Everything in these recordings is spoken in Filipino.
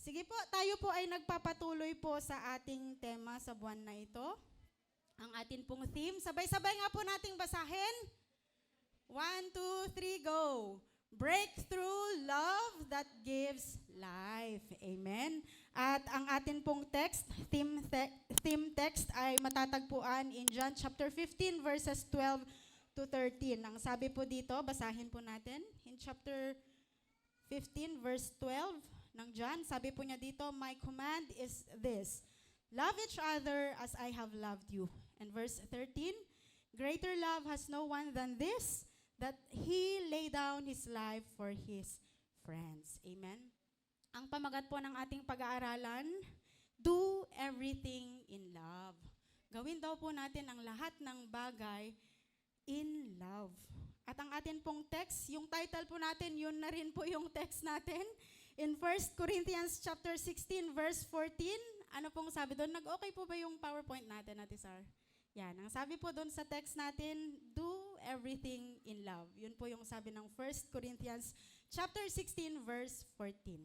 Sige po, tayo po ay nagpapatuloy po sa ating tema sa buwan na ito. Ang atin pong theme. Sabay-sabay nga po nating basahin. 1, 2, 3, go! Breakthrough love that gives life. Amen. At ang atin pong theme text ay matatagpuan in John chapter 15 verses 12 to 13. Ang sabi po dito, basahin po natin. In chapter 15 verse 12 ng John, sabi po niya dito, my command is this, love each other as I have loved you. And verse 13, greater love has no one than this, that He lay down His life for His friends. Amen. Ang pamagat po ng ating pag-aaralan, do everything in love. Gawin daw po natin ang lahat ng bagay in love. At ang atin pong text, yung title po natin, yun na rin po yung text natin. In 1 Corinthians chapter 16 verse 14, ano pong sabi doon? Nag-okay po ba yung PowerPoint natin, Ate Sar? Yan, ang sabi po doon sa text natin, do everything in love. Yun po yung sabi ng 1 Corinthians chapter 16 verse 14.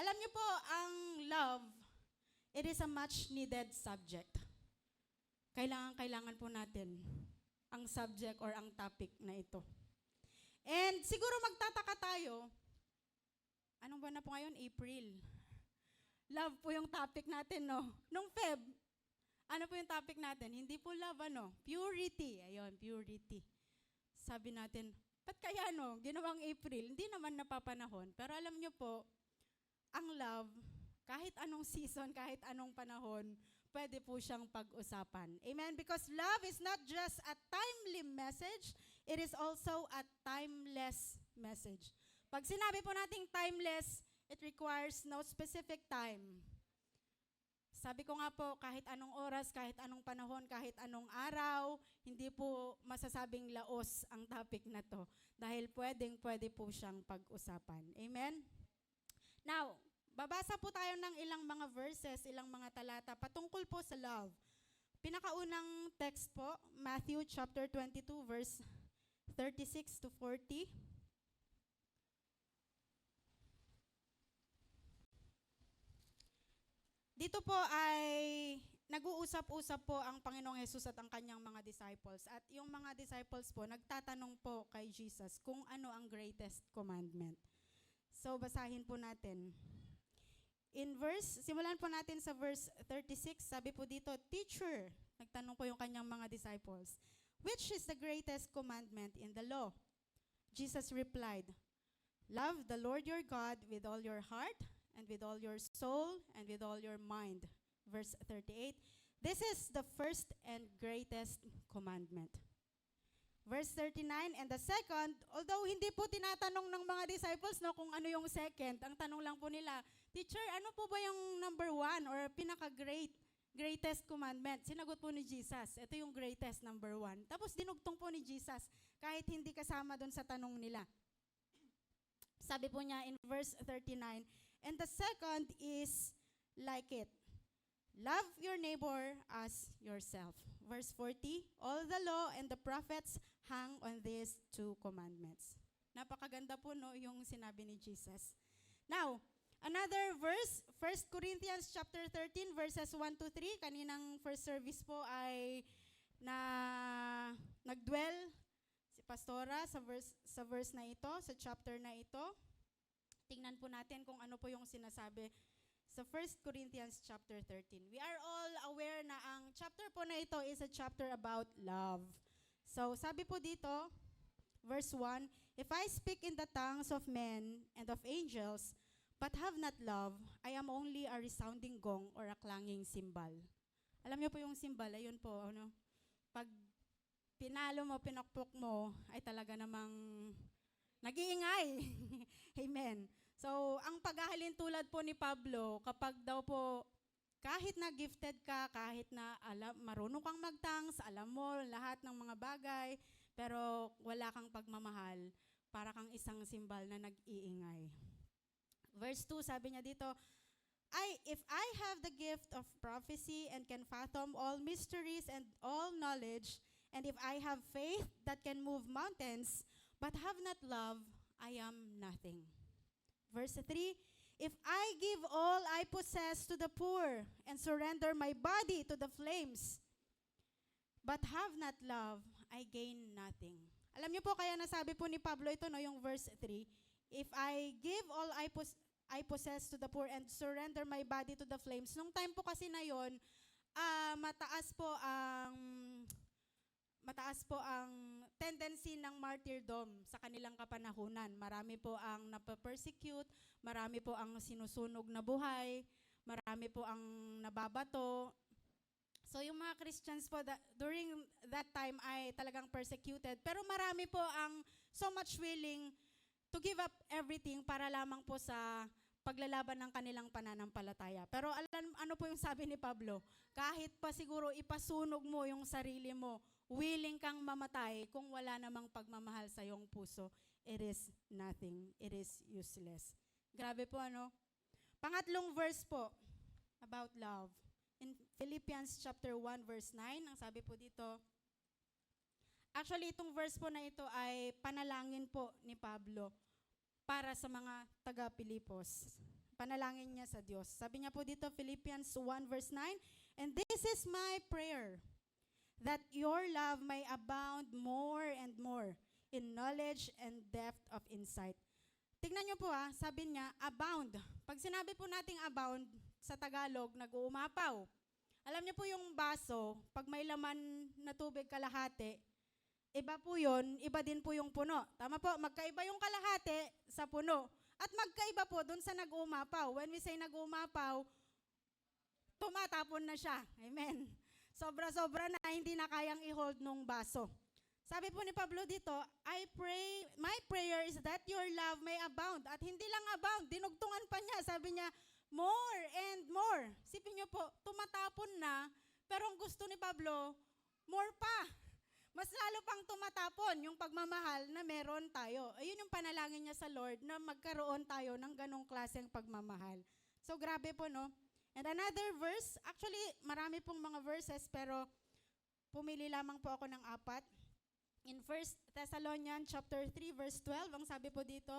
Alam niyo po, ang love, it is a much needed subject. Kailangan po natin ang subject or ang topic na ito. And siguro magtataka tayo, anong buwan na po ngayon? April. Love po yung topic natin, no? Nung Feb, ano po yung topic natin? Hindi po love, ano? Purity. Ayun, purity. Sabi natin, ba't kaya, no? Ginawang April. Hindi naman napapanahon. Pero alam nyo po, ang love, kahit anong season, kahit anong panahon, pwede po siyang pag-usapan. Amen? Because love is not just a timely message, it is also a timeless message. Pag sinabi po nating timeless, it requires no specific time. Sabi ko nga po, kahit anong oras, kahit anong panahon, kahit anong araw, hindi po masasabing laos ang topic na to. Dahil pwede po siyang pag-usapan. Amen? Now, babasa po tayo ng ilang mga verses, ilang mga talata patungkol po sa love. Pinakaunang text po, Matthew chapter 22 verse 36 to 40. Dito po ay nag-uusap-usap po ang Panginoong Hesus at ang kanyang mga disciples. At yung mga disciples po, nagtatanong po kay Jesus kung ano ang greatest commandment. So, basahin po natin. Simulan po natin sa verse 36, sabi po dito, Teacher, nagtanong po yung kanyang mga disciples, which is the greatest commandment in the law? Jesus replied, love the Lord your God with all your heart, and with all your soul, and with all your mind. Verse 38, this is the first and greatest commandment. Verse 39, and the second, although hindi po tinatanong ng mga disciples no, kung ano yung second, ang tanong lang po nila, Teacher, ano po ba yung number 1 or greatest commandment? Sinagot po ni Jesus, ito yung greatest number 1. Tapos dinugtong po ni Jesus, kahit hindi kasama doon sa tanong nila. Sabi po niya in verse 39, and the second is like it. Love your neighbor as yourself. Verse 40, all the law and the prophets hang on these 2 commandments. Napakaganda po no yung sinabi ni Jesus. Now, another verse, 1 Corinthians chapter 13 verses 1 to 3. Kaninang first service po ay nagdwell si Pastora sa verse na ito, sa chapter na ito. Tingnan po natin kung ano po yung sinasabi sa 1 Corinthians chapter 13. We are all aware na ang chapter po na ito is a chapter about love. So, sabi po dito, verse 1, if I speak in the tongues of men and of angels, but have not love, I am only a resounding gong or a clanging cymbal. Alam niyo po yung cymbal, ayun po, ano? Pag pinalo mo, pinokpok mo, ay talaga namang nag-iingay. Amen. So, ang paghahalin tulad po ni Pablo, kapag daw po, kahit na gifted ka, kahit na marunong kang mag-tongues, alam mo lahat ng mga bagay, pero wala kang pagmamahal, para kang isang simbal na nag-iingay. Verse 2, sabi niya dito, if I have the gift of prophecy and can fathom all mysteries and all knowledge, and if I have faith that can move mountains, but have not love, I am nothing. Verse 3, If I give all I possess to the poor and surrender my body to the flames, but have not love, I gain nothing. Alam niyo po, kaya nasabi po ni Pablo ito, no, yung verse 3, if I give all I possess to the poor and surrender my body to the flames. Nung time po kasi na yon, mataas po ang tendency ng martyrdom sa kanilang kapanahunan. Marami po ang napapersecute, marami po ang sinusunog na buhay, marami po ang nababato. So yung mga Christians po during that time ay talagang persecuted. Pero marami po ang so much willing to give up everything para lamang po sa paglalaban ng kanilang pananampalataya. Pero ano po yung sabi ni Pablo? Kahit pa siguro ipasunog mo yung sarili mo, willing kang mamatay kung wala namang pagmamahal sa iyong puso, it is nothing. It is useless. Grabe po, ano? Pangatlong verse po about love. In Philippians chapter 1 verse 9, ang sabi po dito, actually itong verse po na ito ay panalangin po ni Pablo para sa mga taga-Pilipos. Panalangin niya sa Diyos. Sabi niya po dito, Philippians 1 verse 9, and this is my prayer, that your love may abound more and more in knowledge and depth of insight. Tingnan niyo po sabi niya, abound. Pag sinabi po nating abound, sa Tagalog, nag-uumapaw. Alam niyo po yung baso, pag may laman na tubig kalahati, iba po yun, iba din po yung puno. Tama po, magkaiba yung kalahati sa puno. At magkaiba po dun sa nag-uumapaw. When we say nag-uumapaw, tumatapon na siya. Amen. Sobra-sobra na, hindi na kayang i-hold nung baso. Sabi po ni Pablo dito, my prayer is that your love may abound. At hindi lang abound, dinugtungan pa niya. Sabi niya, more and more. Sipin niyo po, tumatapon na, pero ang gusto ni Pablo, more pa. Mas lalo pang tumatapon yung pagmamahal na meron tayo. Ayun yung panalangin niya sa Lord na magkaroon tayo ng ganong klaseng pagmamahal. So grabe po, no? And another verse, actually marami pong mga verses, pero pumili lamang po ako ng 4. In 1 Thessalonians chapter 3 verse 12, ang sabi po dito,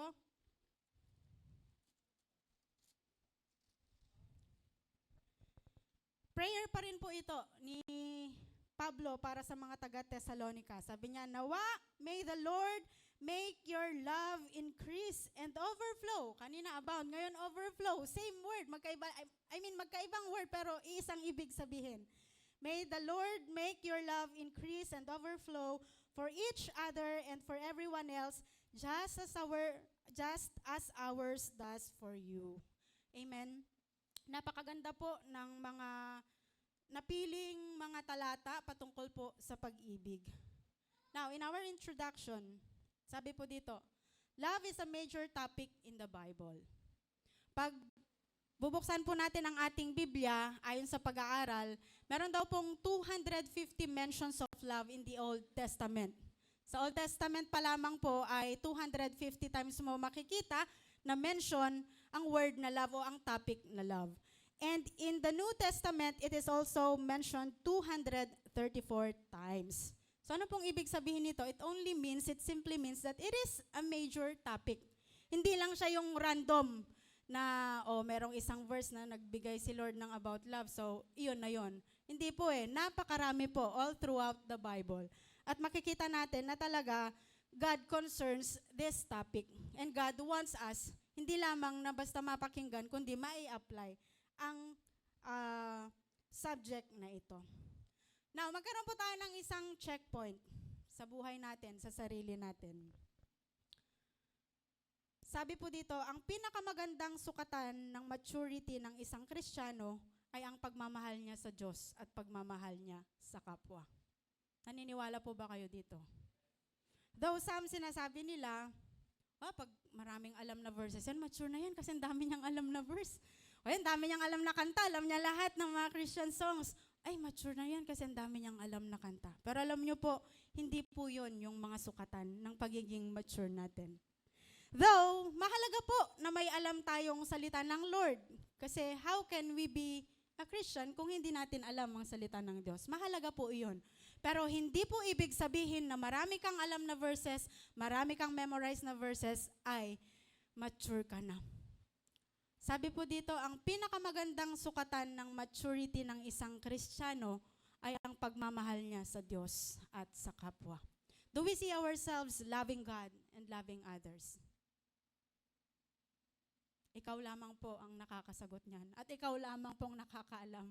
prayer pa rin po ito ni Pablo para sa mga taga-Thessalonica. Sabi niya, nawa, may the Lord make your love increase and overflow. Kanina abound, ngayon overflow. Same word, magkaibang word pero isang ibig sabihin. May the Lord make your love increase and overflow for each other and for everyone else, just as ours does for you. Amen. Napakaganda po ng mga napiling mga talata patungkol po sa pag-ibig. Now, in our introduction, sabi po dito, love is a major topic in the Bible. Pag bubuksan po natin ang ating Biblia, ayon sa pag-aaral, meron daw pong 250 mentions of love in the Old Testament. Sa Old Testament pa lamang po ay 250 times mo makikita na mention ang word na love o ang topic na love. And in the New Testament, it is also mentioned 234 times. So ano pong ibig sabihin nito? It simply means that it is a major topic. Hindi lang siya yung random na, merong isang verse na nagbigay si Lord ng about love. So, iyon na yon. Hindi po napakarami po all throughout the Bible. At makikita natin na talaga, God concerns this topic. And God wants us, hindi lamang na basta mapakinggan, kundi mai-apply ang subject na ito. Now, magkaroon po tayo ng isang checkpoint sa buhay natin, sa sarili natin. Sabi po dito, ang pinakamagandang sukatan ng maturity ng isang Kristiyano ay ang pagmamahal niya sa Diyos at pagmamahal niya sa kapwa. Naniniwala po ba kayo dito? Though some sinasabi nila, pag maraming alam na verses yan, mature na yan kasi ang dami niyang alam na verse. Ang dami niyang alam na kanta, alam niya lahat ng mga Christian songs. Ay, mature na yan kasi ang dami niyang alam na kanta. Pero alam niyo po, hindi po yun yung mga sukatan ng pagiging mature natin. Though, mahalaga po na may alam tayong salita ng Lord. Kasi how can we be a Christian kung hindi natin alam ang salita ng Diyos? Mahalaga po iyon. Pero hindi po ibig sabihin na marami kang alam na verses, marami kang memorized na verses, ay mature ka na. Sabi po dito, ang pinakamagandang sukatan ng maturity ng isang Kristiyano ay ang pagmamahal niya sa Diyos at sa kapwa. Do we see ourselves loving God and loving others? Ikaw lamang po ang nakakasagot niyan. At ikaw lamang pong nakakaalam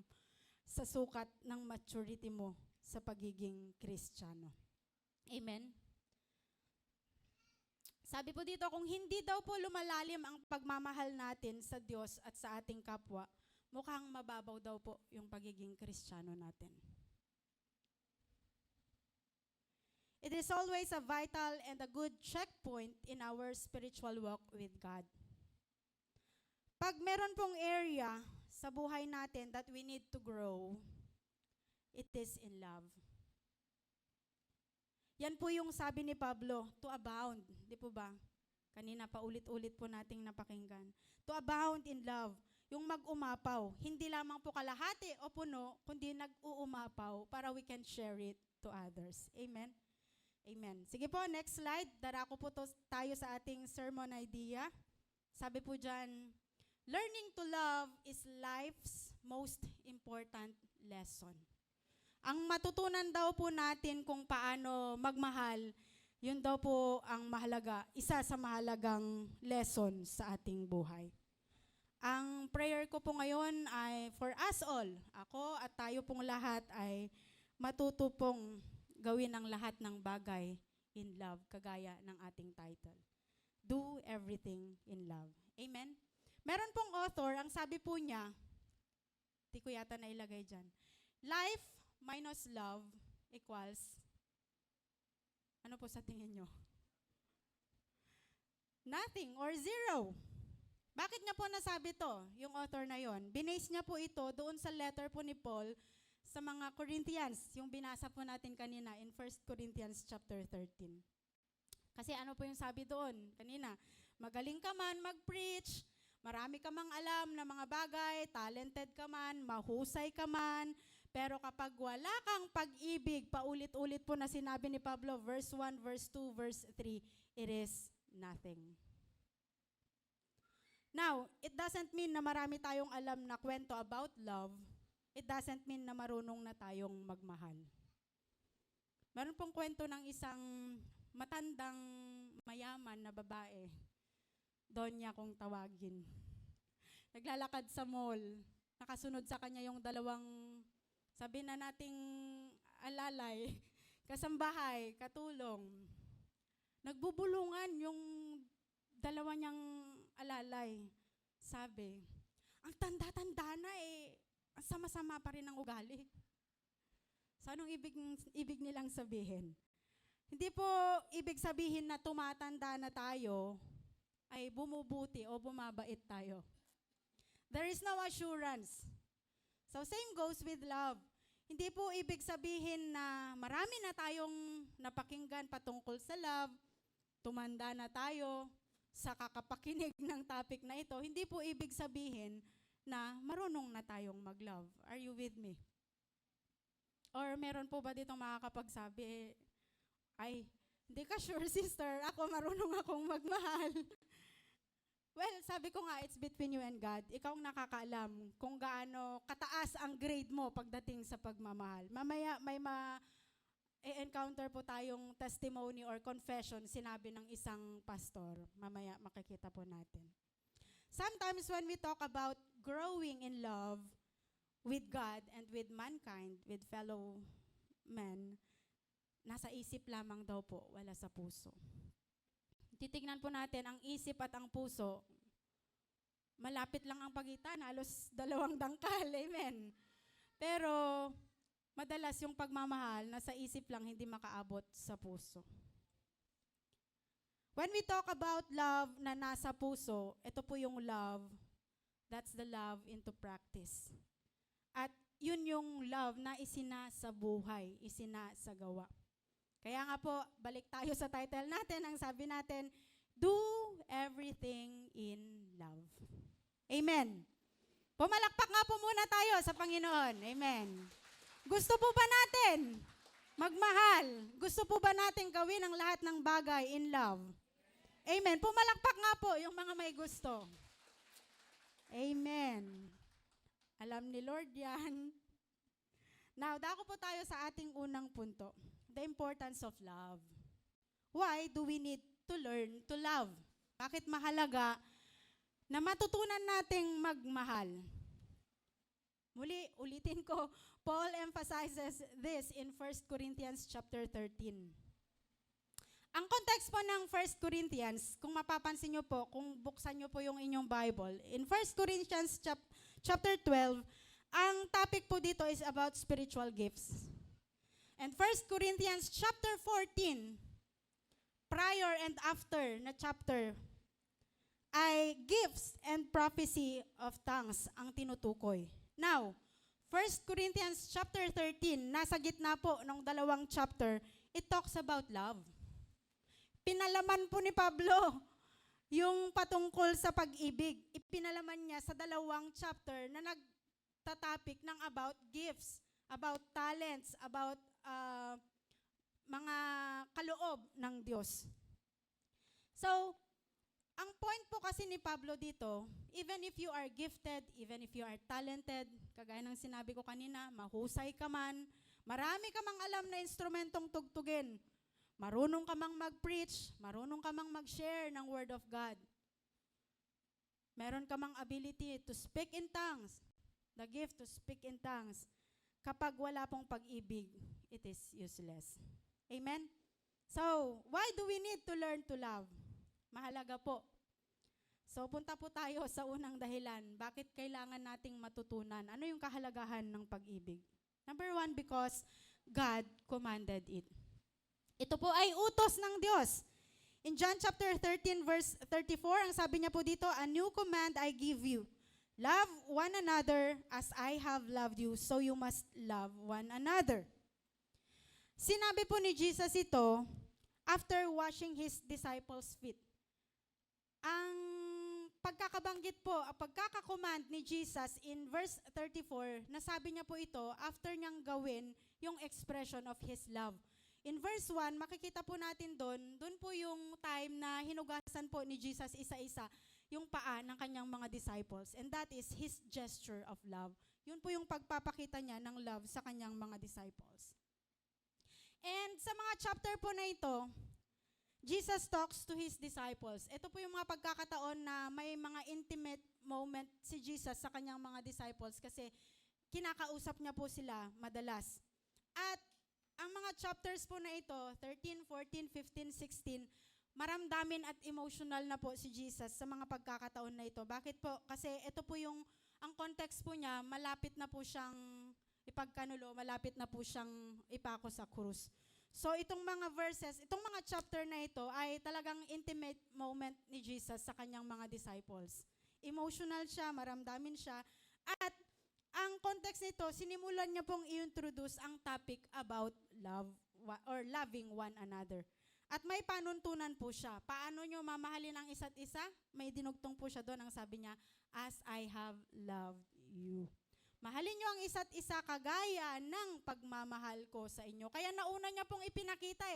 sa sukat ng maturity mo sa pagiging Kristiyano. Amen? Sabi po dito, kung hindi daw po lumalalim ang pagmamahal natin sa Diyos at sa ating kapwa, mukhang mababaw daw po yung pagiging Kristiyano natin. It is always a vital and a good checkpoint in our spiritual walk with God. Pag meron pong area sa buhay natin that we need to grow, it is in love. Yan po yung sabi ni Pablo, to abound. Di po ba? Kanina pa ulit-ulit po nating napakinggan. To abound in love. Yung mag-umapaw. Hindi lamang po kalahati o puno, kundi nag-uumapaw para we can share it to others. Amen? Amen. Sige po, next slide. Darako po tayo sa ating sermon idea. Sabi po dyan, learning to love is life's most important lesson. Ang matutunan daw po natin kung paano magmahal, yun daw po ang mahalaga, isa sa mahalagang lesson sa ating buhay. Ang prayer ko po ngayon ay for us all. Ako at tayo pong lahat ay matuto pong gawin ang lahat ng bagay in love, kagaya ng ating title. Do everything in love. Amen? Meron pong author, ang sabi po niya, di ko yata nailagay dyan, life minus love equals, ano po sa tingin nyo? Nothing or zero. Bakit niya po nasabi to, yung author na yon? Binase niya po ito doon sa letter po ni Paul sa mga Corinthians, yung binasa po natin kanina in 1 Corinthians chapter 13. Kasi ano po yung sabi doon kanina? Magaling ka man mag-preach, marami ka mang alam na mga bagay, talented ka man, mahusay ka man, pero kapag wala kang pag-ibig, paulit-ulit po na sinabi ni Pablo, verse 1, verse 2, verse 3, it is nothing. Now, it doesn't mean na marami tayong alam na kwento about love. It doesn't mean na marunong na tayong magmahal. Meron pong kwento ng isang matandang mayaman na babae. Donya kung tawagin. Naglalakad sa mall. Nakasunod sa kanya yung dalawang, sabi na nating alalay, kasambahay, katulong. Nagbubulungan yung dalawa niyang alalay. Sabi, ang tanda-tanda na ang sama-sama pa rin ang ugali. So anong ibig nilang sabihin? Hindi po ibig sabihin na tumatanda na tayo ay bumubuti o bumabait tayo. There is no assurance. So same goes with love. Hindi po ibig sabihin na marami na tayong napakinggan patungkol sa love, tumanda na tayo sa kakapakinig ng topic na ito. Hindi po ibig sabihin na marunong na tayong mag-love. Are you with me? Or meron po ba ditong makakapagsabi, ay, hindi ka sure sister, ako marunong akong magmahal. Well, sabi ko nga, it's between you and God. Ikaw ang nakakaalam kung gaano kataas ang grade mo pagdating sa pagmamahal. Mamaya may encounter po tayong testimony or confession sinabi ng isang pastor. Mamaya makikita po natin. Sometimes when we talk about growing in love with God and with mankind, with fellow men, nasa isip lamang daw po, wala sa puso. Titignan po natin ang isip at ang puso. Malapit lang ang pagitan, halos 2 dangkal, amen. Pero madalas yung pagmamahal nasa isip lang, hindi makaabot sa puso. When we talk about love na nasa puso, ito po yung love, that's the love into practice. At yun yung love na isinasa buhay, isinasa gawa. Kaya nga po, balik tayo sa title natin. Ang sabi natin, do everything in love. Amen. Pumalakpak nga po muna tayo sa Panginoon. Amen. Gusto po ba natin magmahal? Gusto po ba natin gawin ang lahat ng bagay in love? Amen. Pumalakpak nga po yung mga may gusto. Amen. Alam ni Lord yan. Now, dako po tayo sa ating unang punto. The importance of love. Why do we need to learn to love? Bakit mahalaga na matutunan nating magmahal? Muli, ulitin ko, Paul emphasizes this in 1 Corinthians chapter 13. Ang context po ng 1 Corinthians, kung mapapansin nyo po, kung buksan nyo po yung inyong Bible, in 1 Corinthians chapter 12, ang topic po dito is about spiritual gifts. And 1 Corinthians chapter 14, prior and after na chapter, ay gifts and prophecy of tongues ang tinutukoy. Now, 1 Corinthians chapter 13, nasa gitna po ng dalawang chapter, it talks about love. Pinalaman po ni Pablo yung patungkol sa pag-ibig. Ipinalaman niya sa dalawang chapter na nagtatopic ng about gifts, about talents, about mga kaloob ng Diyos. So, ang point po kasi ni Pablo dito, even if you are gifted, even if you are talented, kagaya ng sinabi ko kanina, mahusay ka man, marami ka mang alam na instrumentong tugtugin, marunong ka mang mag-preach, marunong ka mang mag-share ng Word of God, meron ka mang ability to speak in tongues, the gift to speak in tongues, kapag wala pong pag-ibig, it is useless. Amen? So, why do we need to learn to love? Mahalaga po. So, punta po tayo sa unang dahilan. Bakit kailangan nating matutunan? Ano yung kahalagahan ng pag-ibig? Number 1, because God commanded it. Ito po ay utos ng Diyos. In John chapter 13, verse 34, ang sabi niya po dito, a new command I give you. Love one another as I have loved you, so you must love one another. Sinabi po ni Jesus ito after washing his disciples' feet. Ang pagkakabanggit po, pagkakakommand ni Jesus in verse 34, nasabi niya po ito after niyang gawin yung expression of his love. In verse 1, makikita po natin doon po yung time na hinugasan po ni Jesus isa-isa yung paa ng kanyang mga disciples. And that is his gesture of love. Yun po yung pagpapakita niya ng love sa kanyang mga disciples. And sa mga chapter po na ito, Jesus talks to his disciples. Ito po yung mga pagkakataon na may mga intimate moment si Jesus sa kanyang mga disciples kasi kinakausap niya po sila madalas. At ang mga chapters po na ito, 13, 14, 15, 16, maramdamin at emotional na po si Jesus sa mga pagkakataon na ito. Bakit po? Kasi ito po yung, ang context po niya, malapit na po siyang ipagkanulo, malapit na po siyang ipako sa krus. So itong mga verses, itong mga chapter na ito ay talagang intimate moment ni Jesus sa kanyang mga disciples. Emotional siya, maramdamin siya, at ang context nito, sinimulan niya pong i-introduce ang topic about love or loving one another. At may panuntunan po siya. Paano nyo mamahalin ang isa't isa? May dinugtong po siya doon. Ang sabi niya, as I have loved you. Mahalin nyo ang isa't isa kagaya ng pagmamahal ko sa inyo. Kaya nauna niya pong ipinakita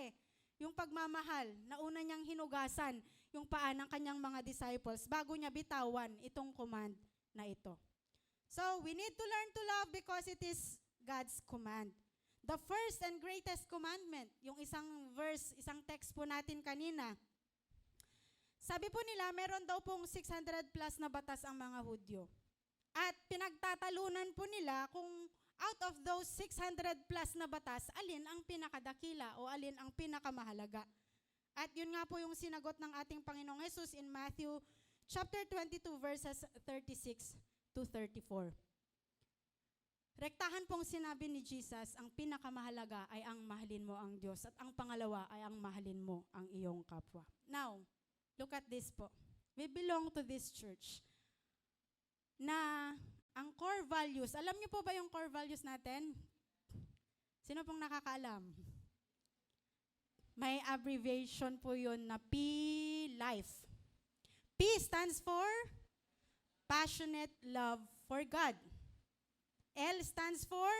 yung pagmamahal. Nauna niyang hinugasan yung paa ng kanyang mga disciples bago niya bitawan itong command na ito. So, we need to learn to love because it is God's command. The first and greatest commandment, yung isang verse, isang text po natin kanina. Sabi po nila, meron daw pong 600 plus na batas ang mga Hudyo. At pinagtatalunan po nila kung out of those 600 plus na batas, alin ang pinakadakila o alin ang pinakamahalaga. At yun nga po yung sinagot ng ating Panginoong Jesus in Matthew chapter 22 verses 36 to 34. Rektahan pong sinabi ni Jesus, ang pinakamahalaga ay ang mahalin mo ang Diyos at ang pangalawa ay ang mahalin mo ang iyong kapwa. Now, look at this po. We belong to this church na ang core values, alam niyo po ba yung core values natin? Sino pong nakakaalam? May abbreviation po yun na P-Life. P stands for passionate love for God. L stands for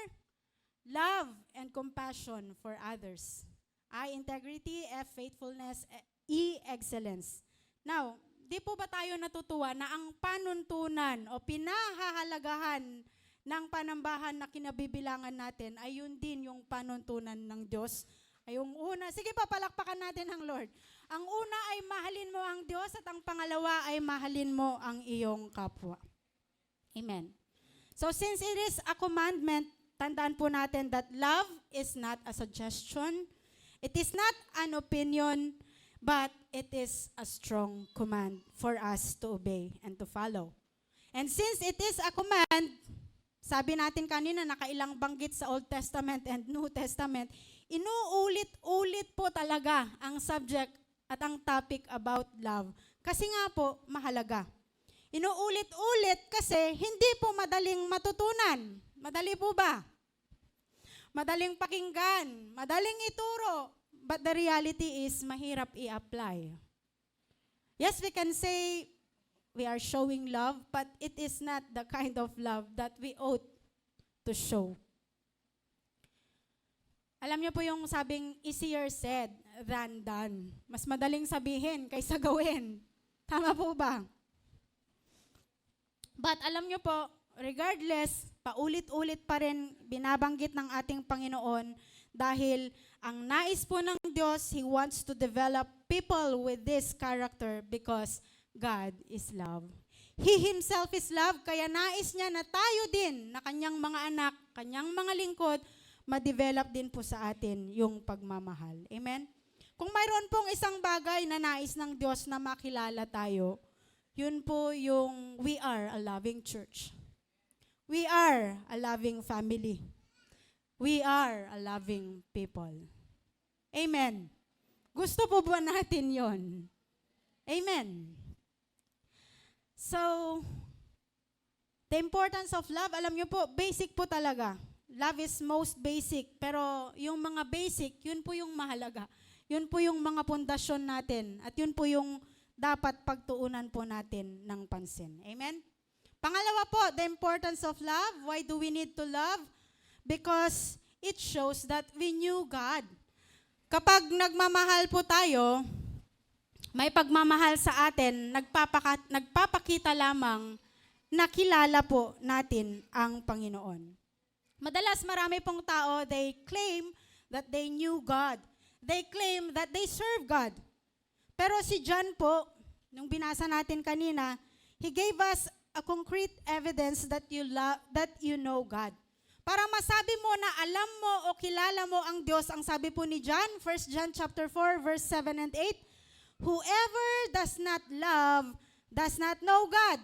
love and compassion for others. I, integrity. F, faithfulness. E, excellence. Now, di po ba tayo natutuwa na ang panuntunan o pinahahalagahan ng panambahan na kinabibilangan natin ay yun din yung panuntunan ng Diyos? Ay yung una, sige pa, palakpakan natin ang Lord. Ang una ay mahalin mo ang Diyos at ang pangalawa ay mahalin mo ang iyong kapwa. Amen. So since it is a commandment, tandaan po natin that love is not a suggestion. It is not an opinion, but it is a strong command for us to obey and to follow. And since it is a command, sabi natin kanina, nakailang banggit sa Old Testament and New Testament, inuulit-ulit po talaga ang subject at ang topic about love. Kasi nga po, mahalaga. Inuulit-ulit kasi hindi po madaling matutunan. Madali po ba? Madaling pakinggan, madaling ituro, but the reality is mahirap i-apply. Yes, we can say we are showing love, but it is not the kind of love that we ought to show. Alam niyo po yung sabing easier said than done. Mas madaling sabihin kaysa gawin. Tama po ba? But alam niyo po, regardless, paulit-ulit pa rin binabanggit ng ating Panginoon dahil ang nais po ng Diyos, He wants to develop people with this character because God is love. He Himself is love, kaya nais niya na tayo din, na kanyang mga anak, kanyang mga lingkod, ma-develop din po sa atin yung pagmamahal. Amen? Kung mayroon pong isang bagay na nais ng Diyos na makilala tayo, yun po yung we are a loving church. We are a loving family. We are a loving people. Amen. Gusto po ba natin yon? Amen. So, the importance of love, alam niyo po, basic po talaga. Love is most basic, pero yung mga basic, yun po yung mahalaga. Yun po yung mga pundasyon natin, at yun po yung dapat pagtuunan po natin ng pansin. Amen? Pangalawa po, the importance of love. Why do we need to love? Because it shows that we knew God. Kapag nagmamahal po tayo, may pagmamahal sa atin, nagpapakita lamang na kilala po natin ang Panginoon. Madalas marami pong tao, they claim that they knew God. They claim that they serve God. Pero si John po, nung binasa natin kanina, he gave us a concrete evidence that you know God. Para masabi mo na alam mo o kilala mo ang Diyos, ang sabi po ni John, 1 John chapter 4, verse 7 and 8, whoever does not love does not know God.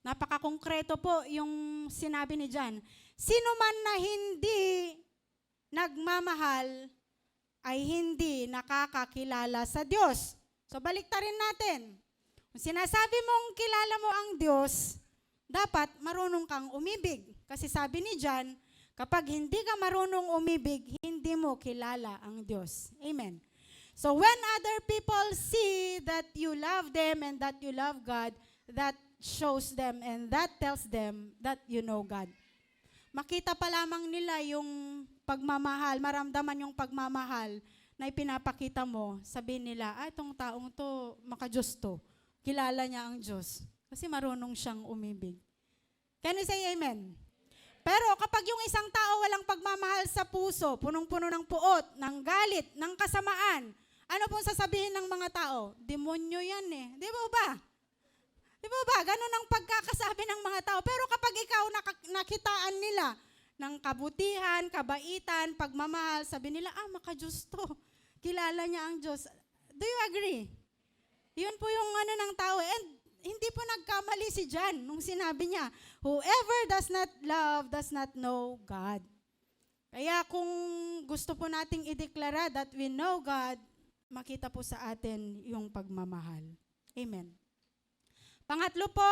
Napaka-konkreto po yung sinabi ni John. Sino man na hindi nagmamahal ay hindi nakakakilala sa Diyos. So baliktarin natin. Kung sinasabi mong kilala mo ang Diyos, dapat marunong kang umibig. Kasi sabi ni John, kapag hindi ka marunong umibig, hindi mo kilala ang Diyos. Amen. So when other people see that you love them and that you love God, that shows them and that tells them that you know God. Makita pa lamang nila yung pagmamahal, maramdaman yung pagmamahal na ipinapakita mo, sabihin nila, itong taong to, maka-Diyos to. Kilala niya ang Diyos. Kasi marunong siyang umibig. Can you say amen? Pero kapag yung isang tao walang pagmamahal sa puso, punong-puno ng puot, ng galit, ng kasamaan, ano pong sasabihin ng mga tao? Demonyo yan eh. Di ba ba? Di ba ba? Ganun ang pagkakasabi ng mga tao. Pero kapag ikaw nakitaan nila ng kabutihan, kabaitan, pagmamahal, sabi nila, maka-Diyos to. Kilala niya ang Diyos. Do you agree? Yun po yung ano ng tao. And hindi po nagkamali si John nung sinabi niya, whoever does not love does not know God. Kaya kung gusto po nating ideklara that we know God, makita po sa atin yung pagmamahal. Amen. Pangatlo po,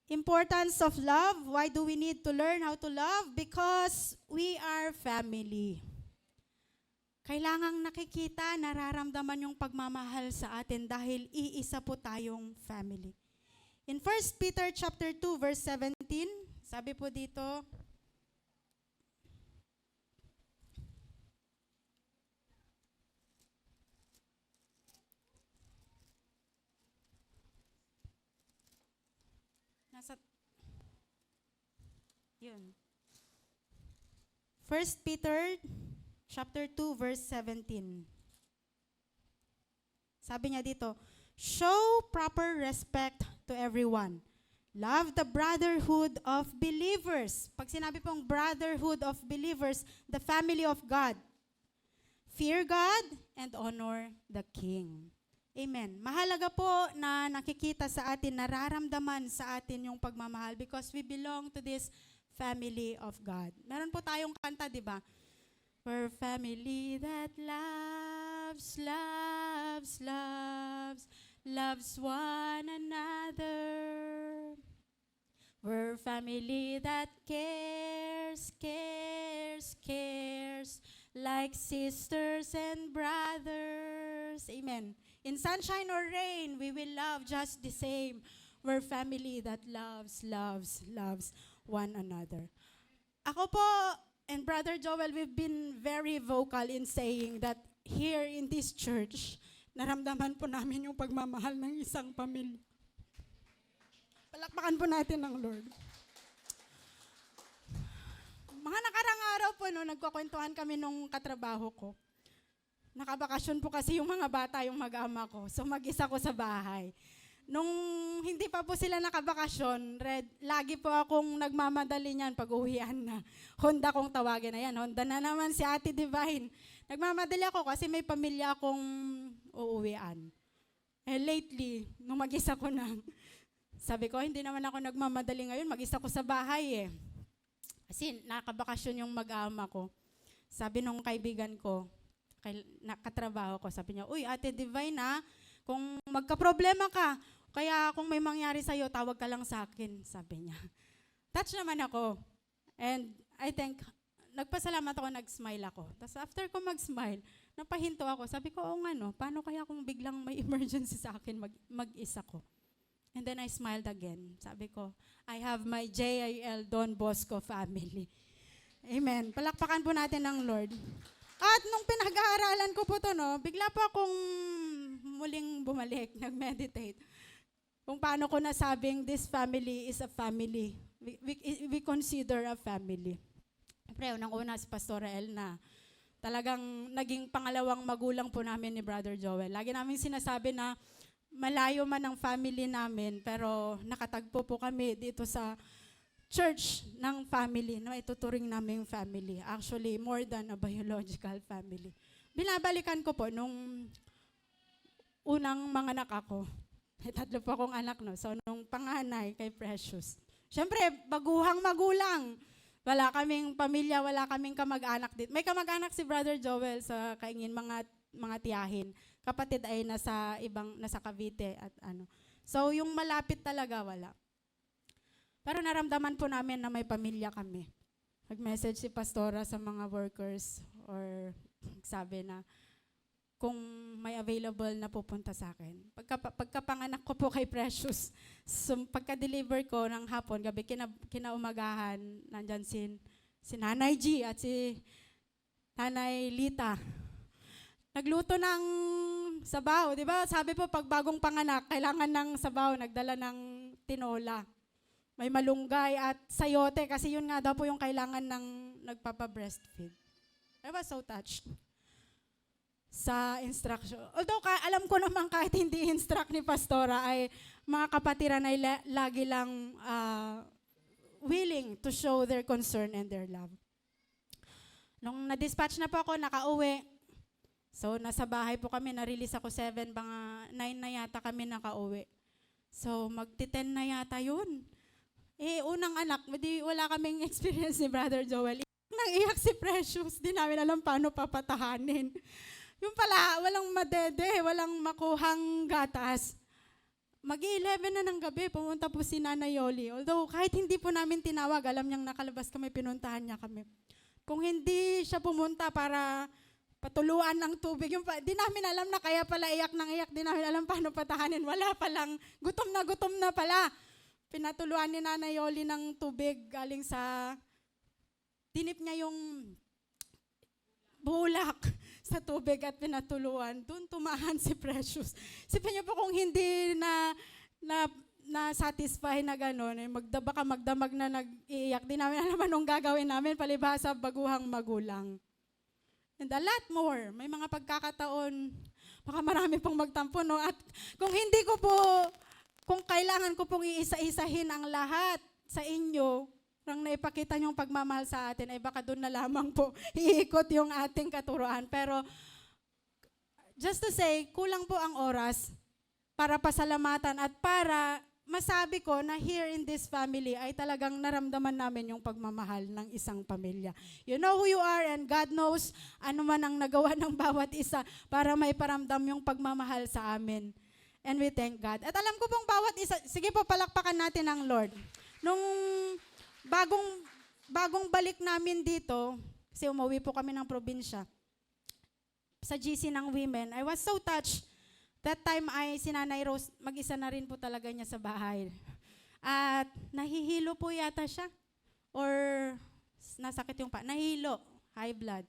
importance of love. Why do we need to learn how to love? Because we are family. Kailangang nakikita, nararamdaman yung pagmamahal sa atin dahil iisa po tayong family. In 1 Peter chapter 2 verse 17, sabi po dito, nasa, yun. 1 Peter chapter 2 verse 17. Sabi niya dito, show proper respect to everyone. Love the brotherhood of believers. Pag sinabi pong brotherhood of believers, the family of God. Fear God and honor the King. Amen. Mahalaga po na nakikita sa atin, nararamdaman sa atin yung pagmamahal because we belong to this family of God. Meron po tayong kanta, di ba? We're family that loves, loves, loves, loves one another. We're family that cares, cares, cares, like sisters and brothers. Amen. In sunshine or rain, we will love just the same. We're family that loves, loves, loves one another. Ako po and Brother Joel, we've been very vocal in saying that here in this church, naramdaman po namin yung pagmamahal ng isang pamilya. Palakpakan po natin ng Lord. Mga nakarang araw po, no, nagkukwentuhan kami nung katrabaho ko. Nakabakasyon po kasi yung mga bata, yung mag-ama ko. So mag-isa ko sa bahay. Nung hindi pa po sila nakabakasyon, lagi po akong nagmamadali niyan pag uwian na. Honda kong tawagin na yan. Honda na naman si Ate Divine. Nagmamadali ako kasi may pamilya akong uuwian. Lately, nung mag-isa ko na, sabi ko, hindi naman ako nagmamadali ngayon, mag-isa ko sa bahay eh. Kasi nakabakasyon yung mag-ama ko. Sabi nung kaibigan ko, katrabaho ko, sabi niya, uy, Ate Divine kung magka-problema ka, kaya kung may mangyari sa'yo, tawag ka lang sa akin, sabi niya. Touch naman ako. And I think, nagpasalamat ako, nag-smile ako. Tapos after ko mag-smile, napahinto ako. Sabi ko, oo nga no, paano kaya kung biglang may emergency sa akin, mag-isa ko? And then I smiled again. Sabi ko, I have my JIL Don Bosco family. Amen. Palakpakan po natin ng Lord. At nung pinag-aaralan ko po to, no, bigla po akong muling bumalik, nag-meditate. Kung paano ko nasabing this family is a family. We consider a family. Siyempre, unang-una si Pastora El na talagang naging pangalawang magulang po namin ni Brother Joel. Lagi namin sinasabi na malayo man ang family namin, pero nakatagpo po kami dito sa church ng family, no, ituturing namin family. Actually, more than a biological family. Binabalikan ko po nung unang manganak ako. May 3 po akong anak, no. So, nung panganay kay Precious. Siyempre, baguhang magulang. Wala kaming pamilya, wala kaming kamag-anak dito. May kamag-anak si Brother Joel sa kaingin, mga tiyahin. Kapatid ay nasa Cavite at ano. So, yung malapit talaga, wala. Pero naramdaman po namin na may pamilya kami. Nag-message si Pastora sa mga workers or sabi na kung may available na pupunta sa akin. Pagkapanganak ko po kay Precious, so pagka-deliver ko ng hapon, gabi, kinaumagahan, nandyan si Nanay G at si Nanay Lita. Nagluto ng sabaw, di ba? Sabi po, pag bagong panganak, kailangan ng sabaw, nagdala ng tinola. May malunggay at sayote kasi yun nga daw po yung kailangan ng nagpapa-breastfeed. I was so touched sa instruction. Although alam ko naman kahit hindi instruct ni Pastora ay mga kapatiran ay lagi lang willing to show their concern and their love. Nung na-dispatch na po ako, nakauwi. So nasa bahay po kami, na-release ako 7, mga 9 na yata kami nakauwi. So magti-10 na yata yun. Unang anak, wala kaming experience ni Brother Joel. Nang-iyak si Precious, di namin alam paano papatahanin. Yung pala, walang madede, walang makuhang gatas. Mag-11 na ng gabi, pumunta po si Nanay Yoli. Although kahit hindi po namin tinawag, alam niyang nakalabas kami, pinuntahan niya kami. Kung hindi siya pumunta para patuluan ng tubig, di namin alam na kaya pala iyak ng iyak, di namin alam paano patahanin. Wala palang, gutom na pala. Pinatuluan ni Nanay Yoli ng tubig galing sa, dinip niya yung bulak sa tubig at pinatuluan. Doon tumahan si Precious. Sipin niyo po kung hindi na-satisfy na gano'n, eh, baka magdamag na nag-iiyak. Di namin alam anong gagawin namin, palibhasa baguhang magulang. And a lot more. May mga pagkakataon, baka marami pong magtampo, no? At kung kailangan ko pong iisa-isahin ang lahat sa inyo, nang naipakita niyong pagmamahal sa atin, ay baka doon na lamang po iikot yung ating katuruan. Pero, just to say, kulang po ang oras para pasalamatan at para masabi ko na here in this family ay talagang naramdaman namin yung pagmamahal ng isang pamilya. You know who you are and God knows ano man ang nagawa ng bawat isa para maiparamdam yung pagmamahal sa amin. And we thank God. At alam ko pong bawat isa, sige po palakpakan natin ang Lord. Nung bagong balik namin dito, kasi umuwi po kami ng probinsya, sa GC ng women, I was so touched. That time ay si Nanay Rose, mag-isa na rin po talaga niya sa bahay. At nahihilo po yata siya. Or nasakit yung nahilo, high blood.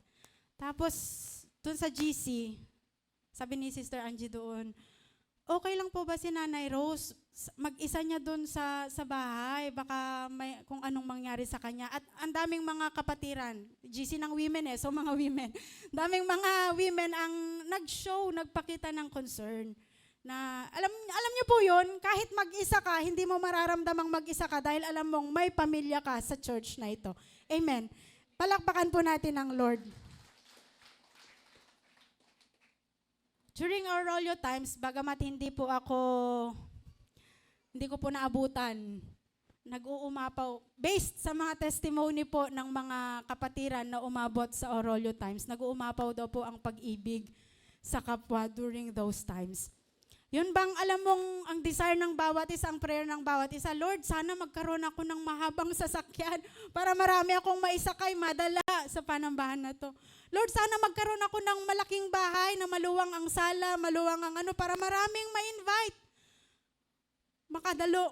Tapos, dun sa GC, sabi ni Sister Angie doon, okay lang po ba si Nanay Rose? Mag-isa niya doon sa bahay, baka may kung anong mangyari sa kanya. At ang daming mga kapatiran, GC ng women so mga women. Daming mga women ang nag-show, nagpakita ng concern. Na alam niyo po yun, kahit mag-isa ka, hindi mo mararamdamang mag-isa ka dahil alam mong may pamilya ka sa church na ito. Amen. Palakpakan po natin ang Lord. During our Rolyo times, bagamat hindi ko po naabutan, nag-uumapaw, based sa mga testimony po ng mga kapatiran na umabot sa Orolyo times, nag-uumapaw daw po ang pag-ibig sa kapwa during those times. Yun bang alam mong ang desire ng bawat isa, ang prayer ng bawat isa, Lord, sana magkaroon ako ng mahabang sasakyan para marami akong maisakay, madala sa panambahan na to. Lord, sana magkaroon ako ng malaking bahay na maluwang ang sala, maluwang ang para maraming ma-invite. Makadalo.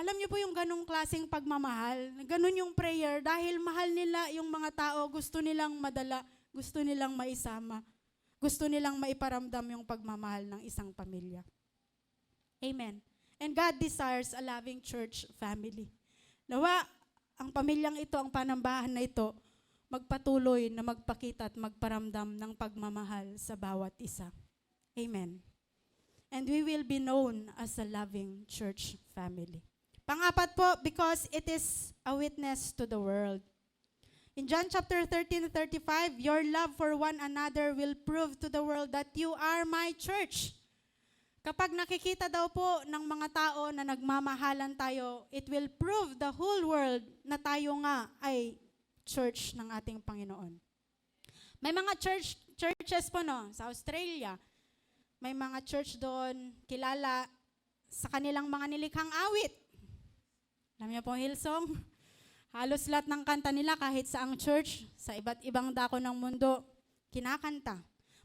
Alam niyo po yung ganong klaseng pagmamahal, ganon yung prayer dahil mahal nila yung mga tao, gusto nilang madala, gusto nilang maisama, gusto nilang maiparamdam yung pagmamahal ng isang pamilya. Amen. And God desires a loving church family. Nawa, ang pamilyang ito, ang panambahan na ito, magpatuloy na magpakita at magparamdam ng pagmamahal sa bawat isa. Amen. And we will be known as a loving church family. Pangapat po, because it is a witness to the world. In John chapter 13:35, your love for one another will prove to the world that you are my church. Kapag nakikita daw po ng mga tao na nagmamahalan tayo, it will prove the whole world na tayo nga ay church ng ating Panginoon. May mga churches po sa Australia. May mga church doon kilala sa kanilang mga nilikhang awit. Alam niyo po Hillsong? Halos lahat ng kanta nila kahit sa ang church, sa iba't ibang dako ng mundo, kinakanta.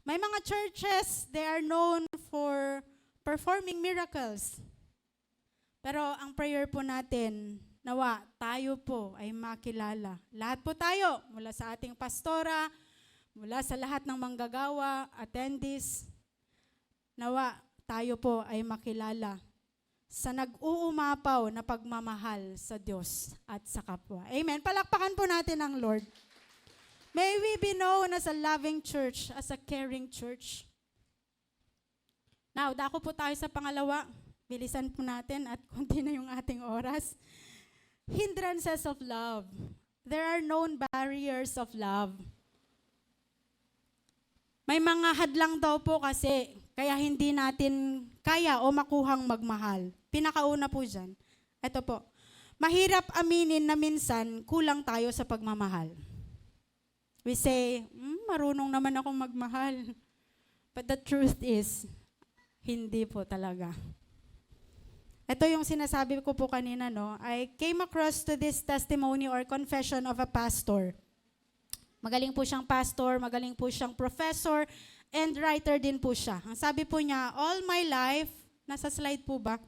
May mga churches, they are known for performing miracles. Pero ang prayer po natin, nawa, tayo po ay makilala. Lahat po tayo, mula sa ating pastora, mula sa lahat ng manggagawa, attendees, nawa, tayo po ay makilala sa nag-uumapaw na pagmamahal sa Diyos at sa kapwa. Amen. Palakpakan po natin ang Lord. May we be known as a loving church, as a caring church. Now, dako po tayo sa pangalawa. Bilisan po natin at kunti na yung ating oras. Hindrances of love. There are known barriers of love. May mga hadlang daw po kasi, kaya hindi natin kaya o makuhang magmahal. Pinakauna po dyan. Ito po. Mahirap aminin na minsan kulang tayo sa pagmamahal. We say, marunong naman akong magmahal. But the truth is, hindi po talaga. Ito yung sinasabi ko po kanina, I came across to this testimony or confession of a pastor. Magaling po siyang pastor, magaling po siyang professor, and writer din po siya. Ang sabi po niya, all my life, nasa slide po ba?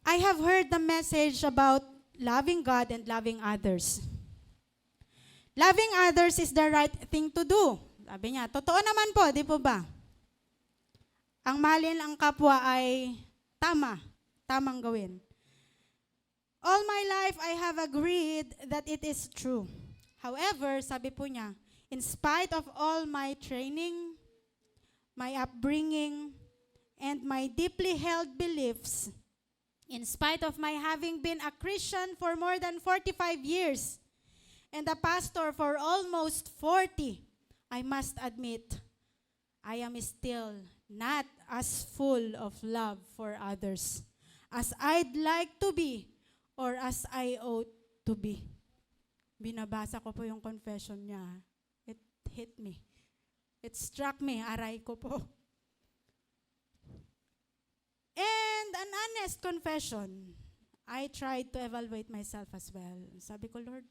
I have heard the message about loving God and loving others. Loving others is the right thing to do. Sabi niya, totoo naman po, di po ba? ang mahalin ang kapwa ay tamang gawin. All my life, I have agreed that it is true. However, sabi po niya, in spite of all my training, my upbringing, and my deeply held beliefs, in spite of my having been a Christian for more than 45 years and a pastor for almost 40, I must admit, I am still not as full of love for others as I'd like to be or as I ought to be. Binabasa ko po yung confession niya. It hit me. It struck me. Aray ko po. And an honest confession, I tried to evaluate myself as well. Sabi ko, Lord,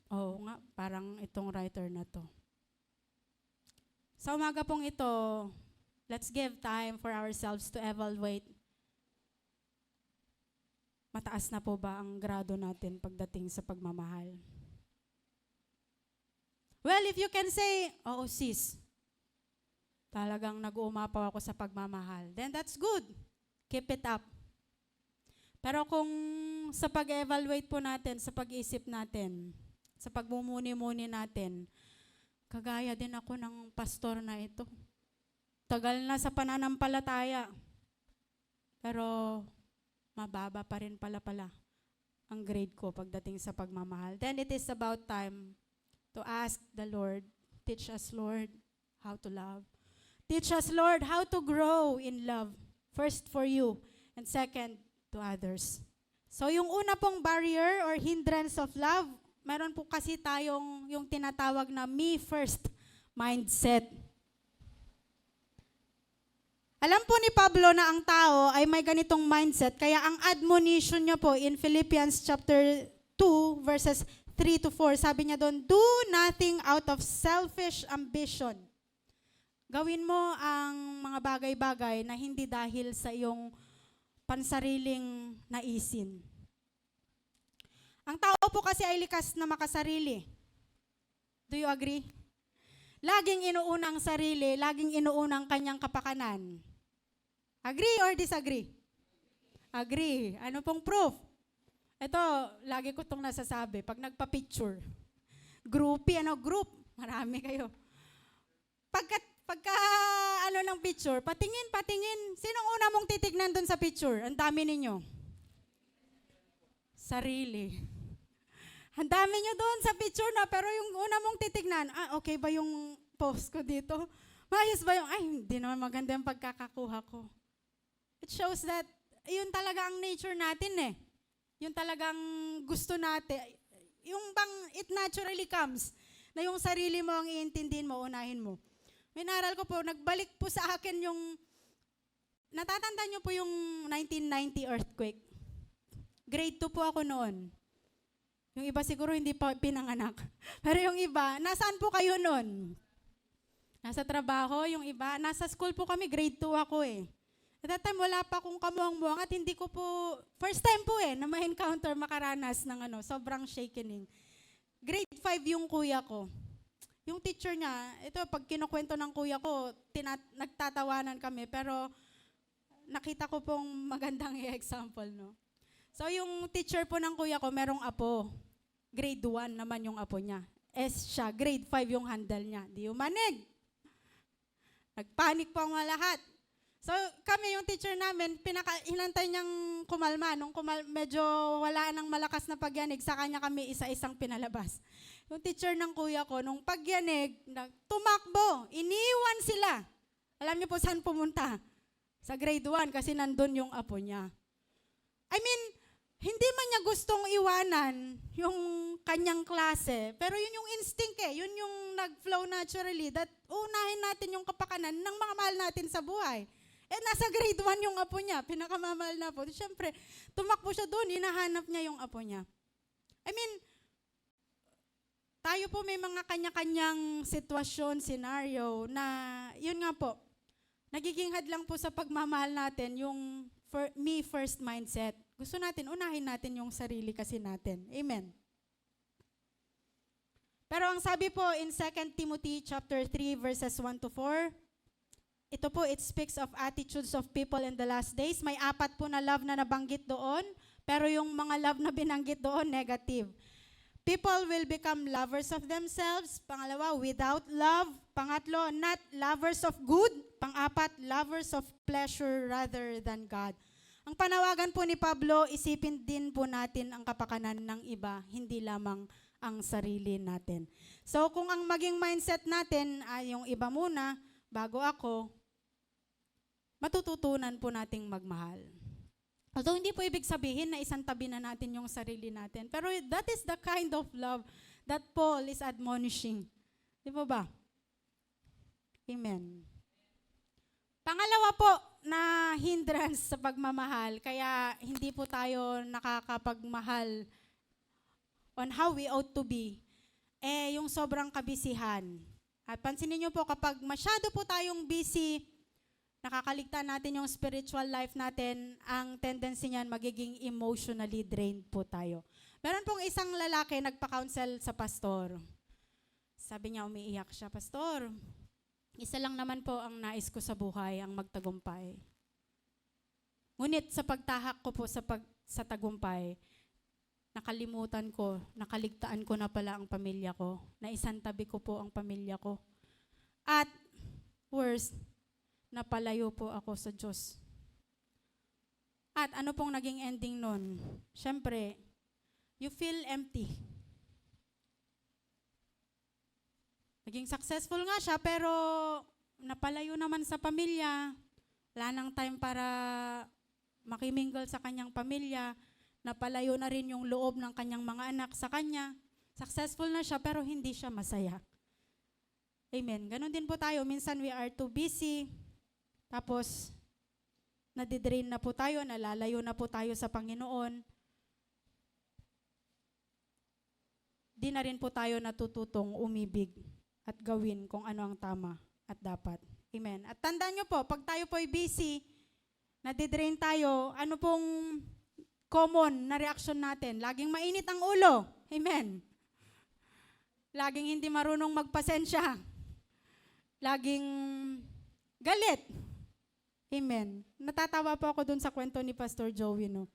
nga, parang itong writer na to. Sa umaga pong ito, let's give time for ourselves to evaluate. Mataas na po ba ang grado natin pagdating sa pagmamahal? Well, if you can say, oo sis, talagang nag-uumapaw ako sa pagmamahal, then that's good. Keep it up. Pero kung sa pag-evaluate po natin, sa pag-isip natin, sa pagmumuni-muni natin, kagaya din ako ng pastor na ito. Tagal na sa pananampalataya. Pero mababa pa rin pala ang grade ko pagdating sa pagmamahal. Then it is about time to ask the Lord, teach us, Lord, how to love. Teach us, Lord, how to grow in love. First for you, and second, to others. So yung una pong barrier or hindrance of love, meron po kasi tayong yung tinatawag na me first mindset. Alam po ni Pablo na ang tao ay may ganitong mindset, kaya ang admonition niya po in Philippians chapter 2 verses 3 to 4, sabi niya doon, do nothing out of selfish ambition. Gawin mo ang mga bagay-bagay na hindi dahil sa iyong pansariling naisin. Ang tao po kasi ay likas na makasarili. Do you agree? Laging inuuna ang sarili, laging inuuna ang kanyang kapakanan. Agree or disagree? Agree. Ano pong proof? Ito, lagi ko itong nasasabi. Pag nagpa-picture, group, marami kayo. Pagka ng picture, patingin. Sinong una mong titignan doon sa picture? Ang dami ninyo. Sarili. Ang dami nyo doon sa picture na, pero yung una mong titignan, okay ba yung post ko dito? Maayos ba yung, hindi naman maganda yung pagkakakuha ko. It shows that, yun talaga ang nature natin eh. Yun talagang gusto natin. Yung bang, it naturally comes, na yung sarili mo ang iintindihin mo, unahin mo. Minaral ko po, nagbalik po sa akin yung, natatanda nyo po yung 1990 earthquake. Grade 2 po ako noon. Yung iba siguro hindi pa pinanganak. Pero yung iba, nasaan po kayo noon? Nasa trabaho, yung iba, nasa school po kami, grade 2 ako eh. At that time, wala pa akong kamuang-muang at hindi ko po, first time po na ma-encounter, makaranas ng sobrang shakening. Grade 5 yung kuya ko. Yung teacher niya, ito, pag kinukwento ng kuya ko, nagtatawanan kami, pero nakita ko pong magandang example, no? So, yung teacher po ng kuya ko, merong apo. Grade 1 naman yung apo niya. S siya, grade 5 yung handle niya. Di umanig. Nagpanik po ang mga lahat. So, kami, yung teacher namin, hinantay niyang kumalma. Nung medyo wala nang malakas na pagyanig, sa kanya kami isa-isang pinalabas. Yung teacher ng kuya ko, nung pagyanig, tumakbo, iniwan sila. Alam niyo po saan pumunta? Sa grade 1, kasi nandun yung apo niya. I mean, hindi man niya gustong iwanan yung kanyang klase, pero yun yung instinct yun yung nag-flow naturally, that unahin natin yung kapakanan ng mga mahal natin sa buhay. Nasa grade 1 yung apo niya, pinakamamahal na po. Siyempre, tumakbo siya doon, hinahanap niya yung apo niya. I mean, tayo po may mga kanya-kanyang sitwasyon, scenario, na yun nga po, nagiging hadlang po sa pagmamahal natin yung me first mindset. Gusto natin, unahin natin yung sarili kasi natin. Amen. Pero ang sabi po in 2 Timothy chapter 3 verses 1 to 4, ito po, it speaks of attitudes of people in the last days. May 4 po na love na nabanggit doon, pero yung mga love na binanggit doon, negative. People will become lovers of themselves. Pangalawa, without love. Pangatlo, not lovers of good. Pang-4, lovers of pleasure rather than God. Ang panawagan po ni Pablo, isipin din po natin ang kapakanan ng iba, hindi lamang ang sarili natin. So kung ang maging mindset natin ay yung iba muna, bago ako, matututunan po nating magmahal. Although hindi po ibig sabihin na isang tabi na natin yung sarili natin. Pero that is the kind of love that Paul is admonishing. Di ba ba? Amen. Pangalawa po na hindrance sa pagmamahal, kaya hindi po tayo nakakapagmahal on how we ought to be, yung sobrang kabisihan. At pansinin niyo po, kapag masyado po tayong busy, nakakaligtaan natin yung spiritual life natin, ang tendency niyan magiging emotionally drained po tayo. Meron pong isang lalaki nagpa-counsel sa pastor. Sabi niya, umiiyak siya, "Pastor, isa lang naman po ang nais ko sa buhay, ang magtagumpay. Ngunit sa pagtahak ko po sa tagumpay, nakalimutan ko, nakaligtaan ko na pala ang pamilya ko, naisantabi ko po ang pamilya ko. At worst, napalayo po ako sa Diyos." At ano pong naging ending nun? Siyempre, you feel empty. Naging successful nga siya, pero napalayo naman sa pamilya. Wala nang time para makimingle sa kanyang pamilya. Napalayo na rin yung loob ng kanyang mga anak sa kanya. Successful na siya, pero hindi siya masaya. Amen. Ganon din po tayo. Minsan we are too busy. Tapos, nadidrain na po tayo, nalalayo na po tayo sa Panginoon. Di na rin po tayo natututong umibig at gawin kung ano ang tama at dapat. Amen. At tandaan nyo po, pag tayo po ay busy, nadidrain tayo, ano pong common na reaction natin? Laging mainit ang ulo. Amen. Laging hindi marunong magpasensya. Laging galit. Amen. Natatawa po ako dun sa kwento ni Pastor Joey, no?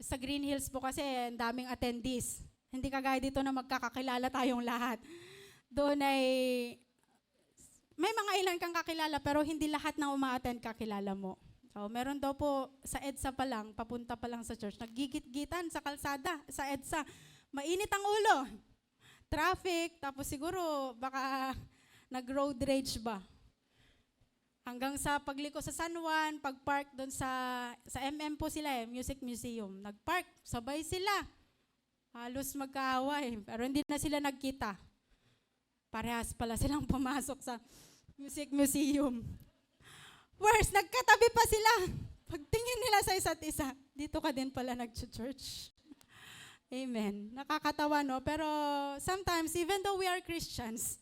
Sa Green Hills po kasi, ang daming attendees. Hindi kagaya dito na magkakakilala tayong lahat. Doon ay, may mga ilan kang kakilala, pero hindi lahat na uma-attend kakilala mo. So, meron daw po sa EDSA pa lang, papunta pa lang sa church, naggigit-gitan sa kalsada, sa EDSA. Mainit ang ulo. Traffic, tapos siguro baka nag-road rage ba. Hanggang sa pagliko sa San Juan, pag-park doon sa MM po sila Music Museum. Nag-park, sabay sila. Halos magkaaway, pero hindi na sila nagkita. Parehas pala silang pumasok sa Music Museum. Worse, nagkatabi pa sila. Pagtingin nila sa isa't isa, dito ka din pala nag-church. Amen. Nakakatawa, no? Pero sometimes, even though we are Christians,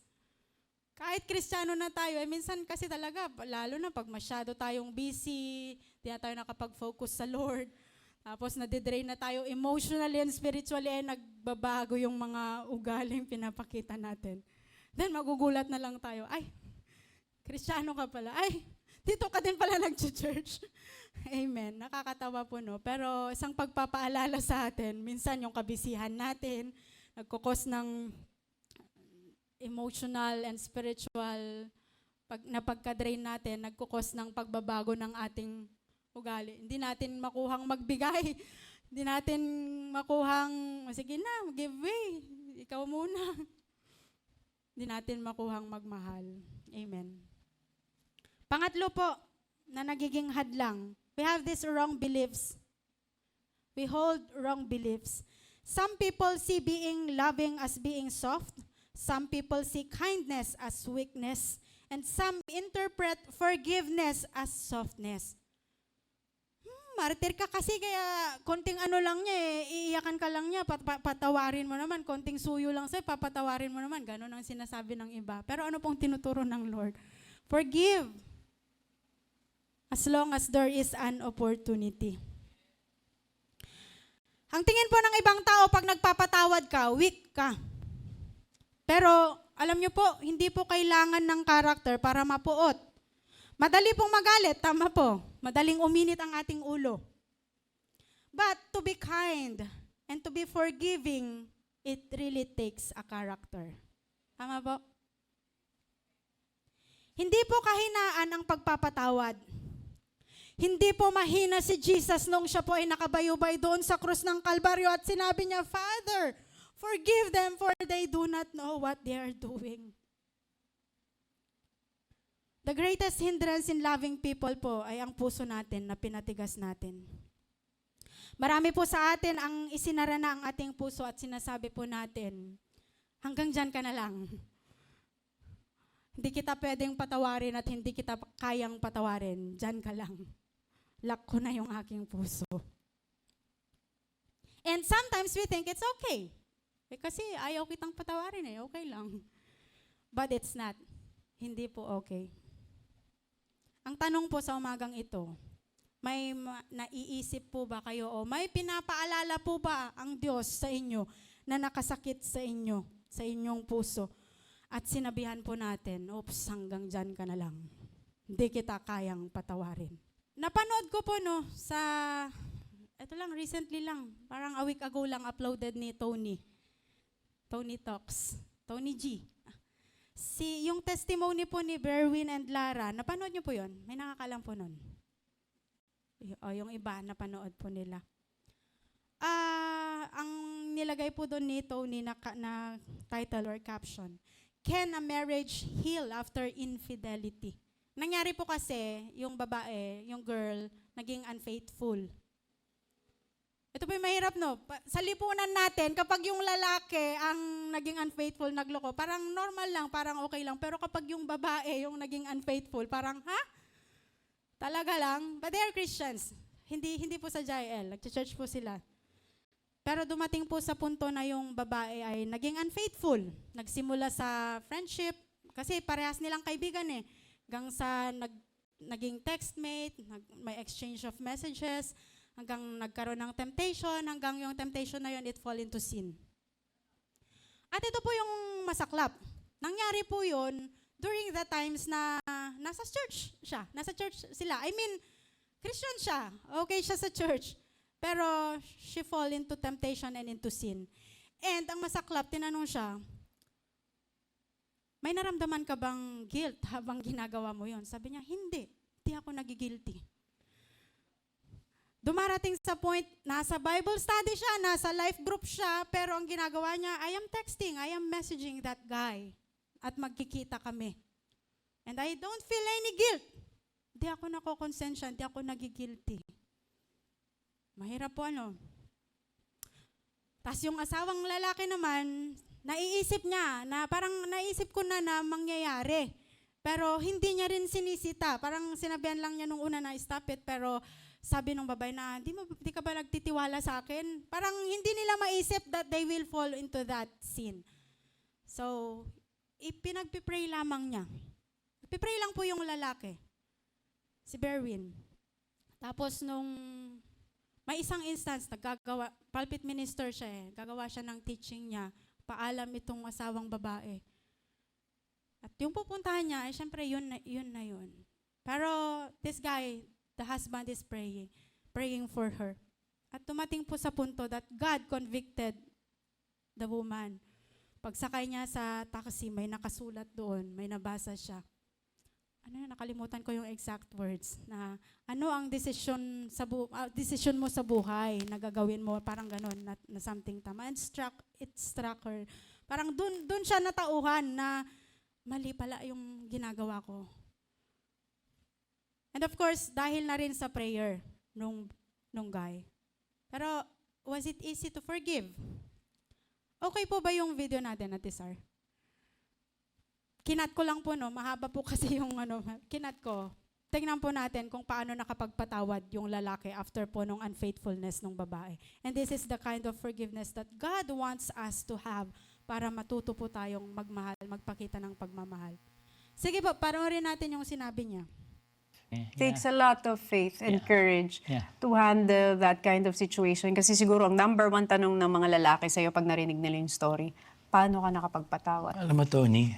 kahit Kristiyano na tayo, minsan kasi talaga, lalo na pag masyado tayong busy, di na tayo nakapag-focus sa Lord, tapos nadidrain na tayo emotionally and spiritually, nagbabago yung mga ugaling pinapakita natin. Then magugulat na lang tayo, ay, Kristiyano ka pala, ay, dito ka din pala nag-church. Amen. Nakakatawa po, no? Pero isang pagpapaalala sa atin, minsan yung kabisihan natin, nagkukos ng emotional and spiritual na pagka-drain natin, nagkukos ng pagbabago ng ating ugali. Hindi natin makuhang magbigay. Hindi natin makuhang, sige na, give way. Ikaw muna. Hindi natin makuhang magmahal. Amen. Pangatlo po, na nagiging hadlang, we have these wrong beliefs. We hold wrong beliefs. Some people see being loving as being soft. Some people see kindness as weakness. And some interpret forgiveness as softness. Martir ka kasi kaya konting ano lang niya iiyakan ka lang niya, patawarin mo naman, konting suyo lang sa'yo, papatawarin mo naman. Ganon ang sinasabi ng iba. Pero ano pong tinuturo ng Lord? Forgive. As long as there is an opportunity. Ang tingin po ng ibang tao, pag nagpapatawad ka, weak ka. Pero Alam niyo po, hindi po kailangan ng character para mapuot. Madali pong magalit, tama po. Madaling uminit ang ating ulo. But to be kind and to be forgiving, it really takes a character. Tama po? Hindi po kahinaan ang pagpapatawad. Hindi po mahina si Jesus nung siya po ay nakabayubay doon sa krus ng Kalbaryo at sinabi niya, Father, forgive them for they do not know what they are doing. The greatest hindrance in loving people po ay ang puso natin na pinatigas natin. Marami po sa atin ang isinara na ang ating puso at sinasabi po natin, hanggang dyan ka na lang. Hindi kita pwedeng patawarin at hindi kita kayang patawarin. Dyan ka lang. Lock ko na yung aking puso. And sometimes we think it's okay. Kasi ayaw kitang patawarin okay lang. But it's not. Hindi po okay. Ang tanong po sa umagang ito, may naiisip po ba kayo o may pinapaalala po ba ang Diyos sa inyo na nakasakit sa inyo, sa inyong puso? At sinabihan po natin, oops, hanggang dyan ka na lang. Hindi kita kayang patawarin. Napanood ko po ito lang, recently lang, parang a week ago lang uploaded ni Tony Talks, Tony G. Yung testimony po ni Berwin and Lara, napanood niyo po yun? May nakakalam po nun. Yung iba, napanood po nila. Ang nilagay po doon ni Tony na title or caption, Can a marriage heal after infidelity? Nangyari po kasi, yung babae, yung girl, naging unfaithful. Ito po yung mahirap, no? Sa lipunan natin, kapag yung lalaki ang naging unfaithful, nagloko, parang normal lang, parang okay lang. Pero kapag yung babae, yung naging unfaithful, parang, talaga lang? But they are Christians. Hindi po sa JL, nag-church po sila. Pero dumating po sa punto na yung babae ay naging unfaithful. Nagsimula sa friendship, kasi parehas nilang kaibigan hanggang sa naging textmate, may exchange of messages, hanggang nagkaroon ng temptation, hanggang yung temptation na yun, it fall into sin. At ito po yung masaklap. Nangyari po yun during the times na nasa church siya. Nasa church sila. I mean, Christian siya. Okay siya sa church. Pero she fall into temptation and into sin. And ang masaklap, tinanong siya, may naramdaman ka bang guilt habang ginagawa mo yon? Sabi niya, hindi ako nagigilty. Dumarating sa point, nasa Bible study siya, nasa life group siya, pero ang ginagawa niya, I am texting, I am messaging that guy. At magkikita kami. And I don't feel any guilt. Di ako nakokonsensya, di ako nagigilty. Mahirap po Tapos yung asawang lalaki naman, naiisip niya, na parang naisip ko na mangyayari. Pero hindi niya rin sinisita. Parang sinabihan lang niya nung una na stop it, pero sabi nung babae na, di ka ba nagtitiwala sa akin? Parang hindi nila maisip that they will fall into that sin. So, ipinagpipray lamang niya. Pipray lang po yung lalaki. Si Berwin. Tapos nung may isang instance, pulpit minister siya gagawa siya ng teaching niya, paalam itong asawang babae. At yung pupuntahan niya, syempre yun na yun. Pero this guy, the husband is praying for her. At tumating po sa punto that God convicted the woman. Pagsakay niya sa taxi, may nakasulat doon, may nabasa siya. Nakalimutan ko yung exact words na ano ang decision mo sa buhay na gagawin mo, parang ganon, na something tama. And it struck her. Parang dun siya natauhan na mali pala yung ginagawa ko. And of course, dahil na rin sa prayer nung guy. Pero was it easy to forgive? Okay po ba yung video natin, Ate Sar? Kinat ko lang po, mahaba po kasi yung kinat ko. Tingnan po natin kung paano nakapagpatawad yung lalaki after po nung unfaithfulness ng babae. And this is the kind of forgiveness that God wants us to have para matuto po tayong magmahal, magpakita ng pagmamahal. Sige po, panoorin natin yung sinabi niya. Takes a lot of faith and courage to handle that kind of situation. Kasi siguro ang number one tanong ng mga lalaki sa'yo pag narinig nila yung story, paano ka nakapagpatawad? Alam mo, Tony,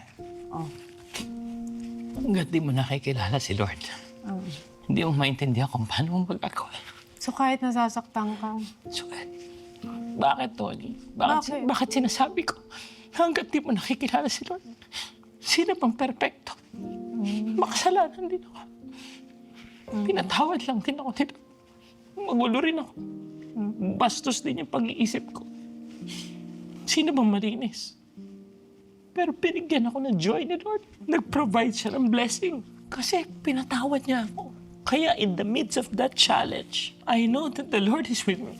Oh. hanggat di mo nakikilala si Lord, Oh. hindi mo maintindihan kung paano mo magagawa. So kahit nasasaktan ka, So, bakit, Tony? Bakit? Bakit sinasabi ko, hanggat di mo nakikilala si Lord, sino bang perpekto? Makasalanan din ako. Pinatawad lang din ako nito. Magulo rin ako. Bastos din yung pag-iisip ko. Sino bang malinis? Pero binigyan ako ng joy ni Lord. Nag-provide siya ng blessing. Kasi pinatawad niya ako. Kaya in the midst of that challenge, I know that the Lord is with me.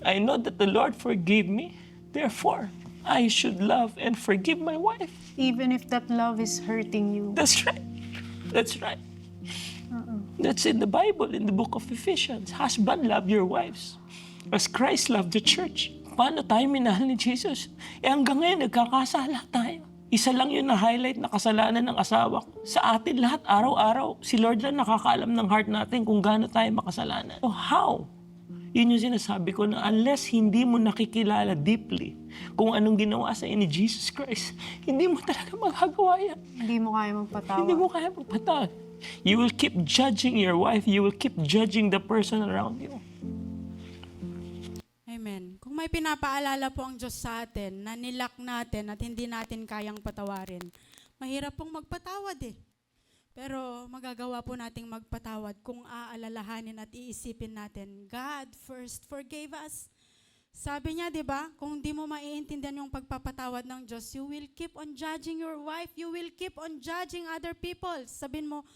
I know that the Lord forgave me. Therefore, I should love and forgive my wife. even if that love is hurting you. That's right. That's right. That's in the Bible, in the book of Ephesians. Husband, love your wives as Christ loved the church. Paano tayo minahal ni Jesus? Hanggang ngayon, nagkakasala tayo. Isa lang yun na highlight na kasalanan ng asawa ko. Sa atin lahat, araw-araw, si Lord lang nakakaalam ng heart natin kung gaano tayo makasalanan. So how? Yun yung sinasabi ko na unless hindi mo nakikilala deeply kung anong ginawa sa ni Jesus Christ, hindi mo talaga magagawa yan. Hindi mo kaya magpatawad. Hindi mo kaya magpatawad. You will keep judging your wife. You will keep judging the person around you. Amen. Kung may pinapaalala po ang Diyos sa atin na nilak natin at hindi natin kayang patawarin, mahirap pong magpatawad eh. Pero magagawa po nating magpatawad kung aalalahanin at iisipin natin, God first forgave us. Sabi niya, di ba, kung di mo maiintindihan yung pagpapatawad ng Diyos, you will keep on judging your wife, you will keep on judging other people. Sabihin mo,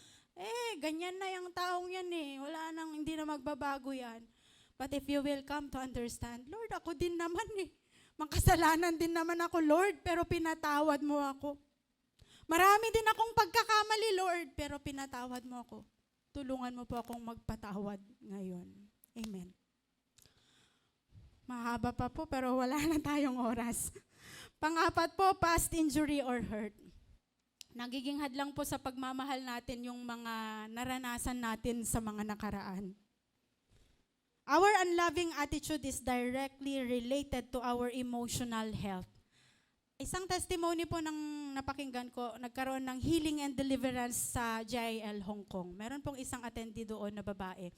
ganyan na yung taong yan eh, wala nang, hindi na magbabago yan. But if you will come to understand, Lord, ako din naman eh. Makasalanan din naman ako, Lord, pero pinatawad mo ako. Marami din akong pagkakamali, Lord, pero pinatawad mo ako. Tulungan mo po akong magpatawad ngayon. Amen. Mahaba pa po, pero wala na tayong oras. Pang-apat po, past injury or hurt. Nagiging hadlang po sa pagmamahal natin yung mga naranasan natin sa mga nakaraan. Our unloving attitude is directly related to our emotional health. Isang testimony po ng napakinggan ko, nagkaroon ng healing and deliverance sa JIL Hong Kong. Meron pong isang attendee doon na babae.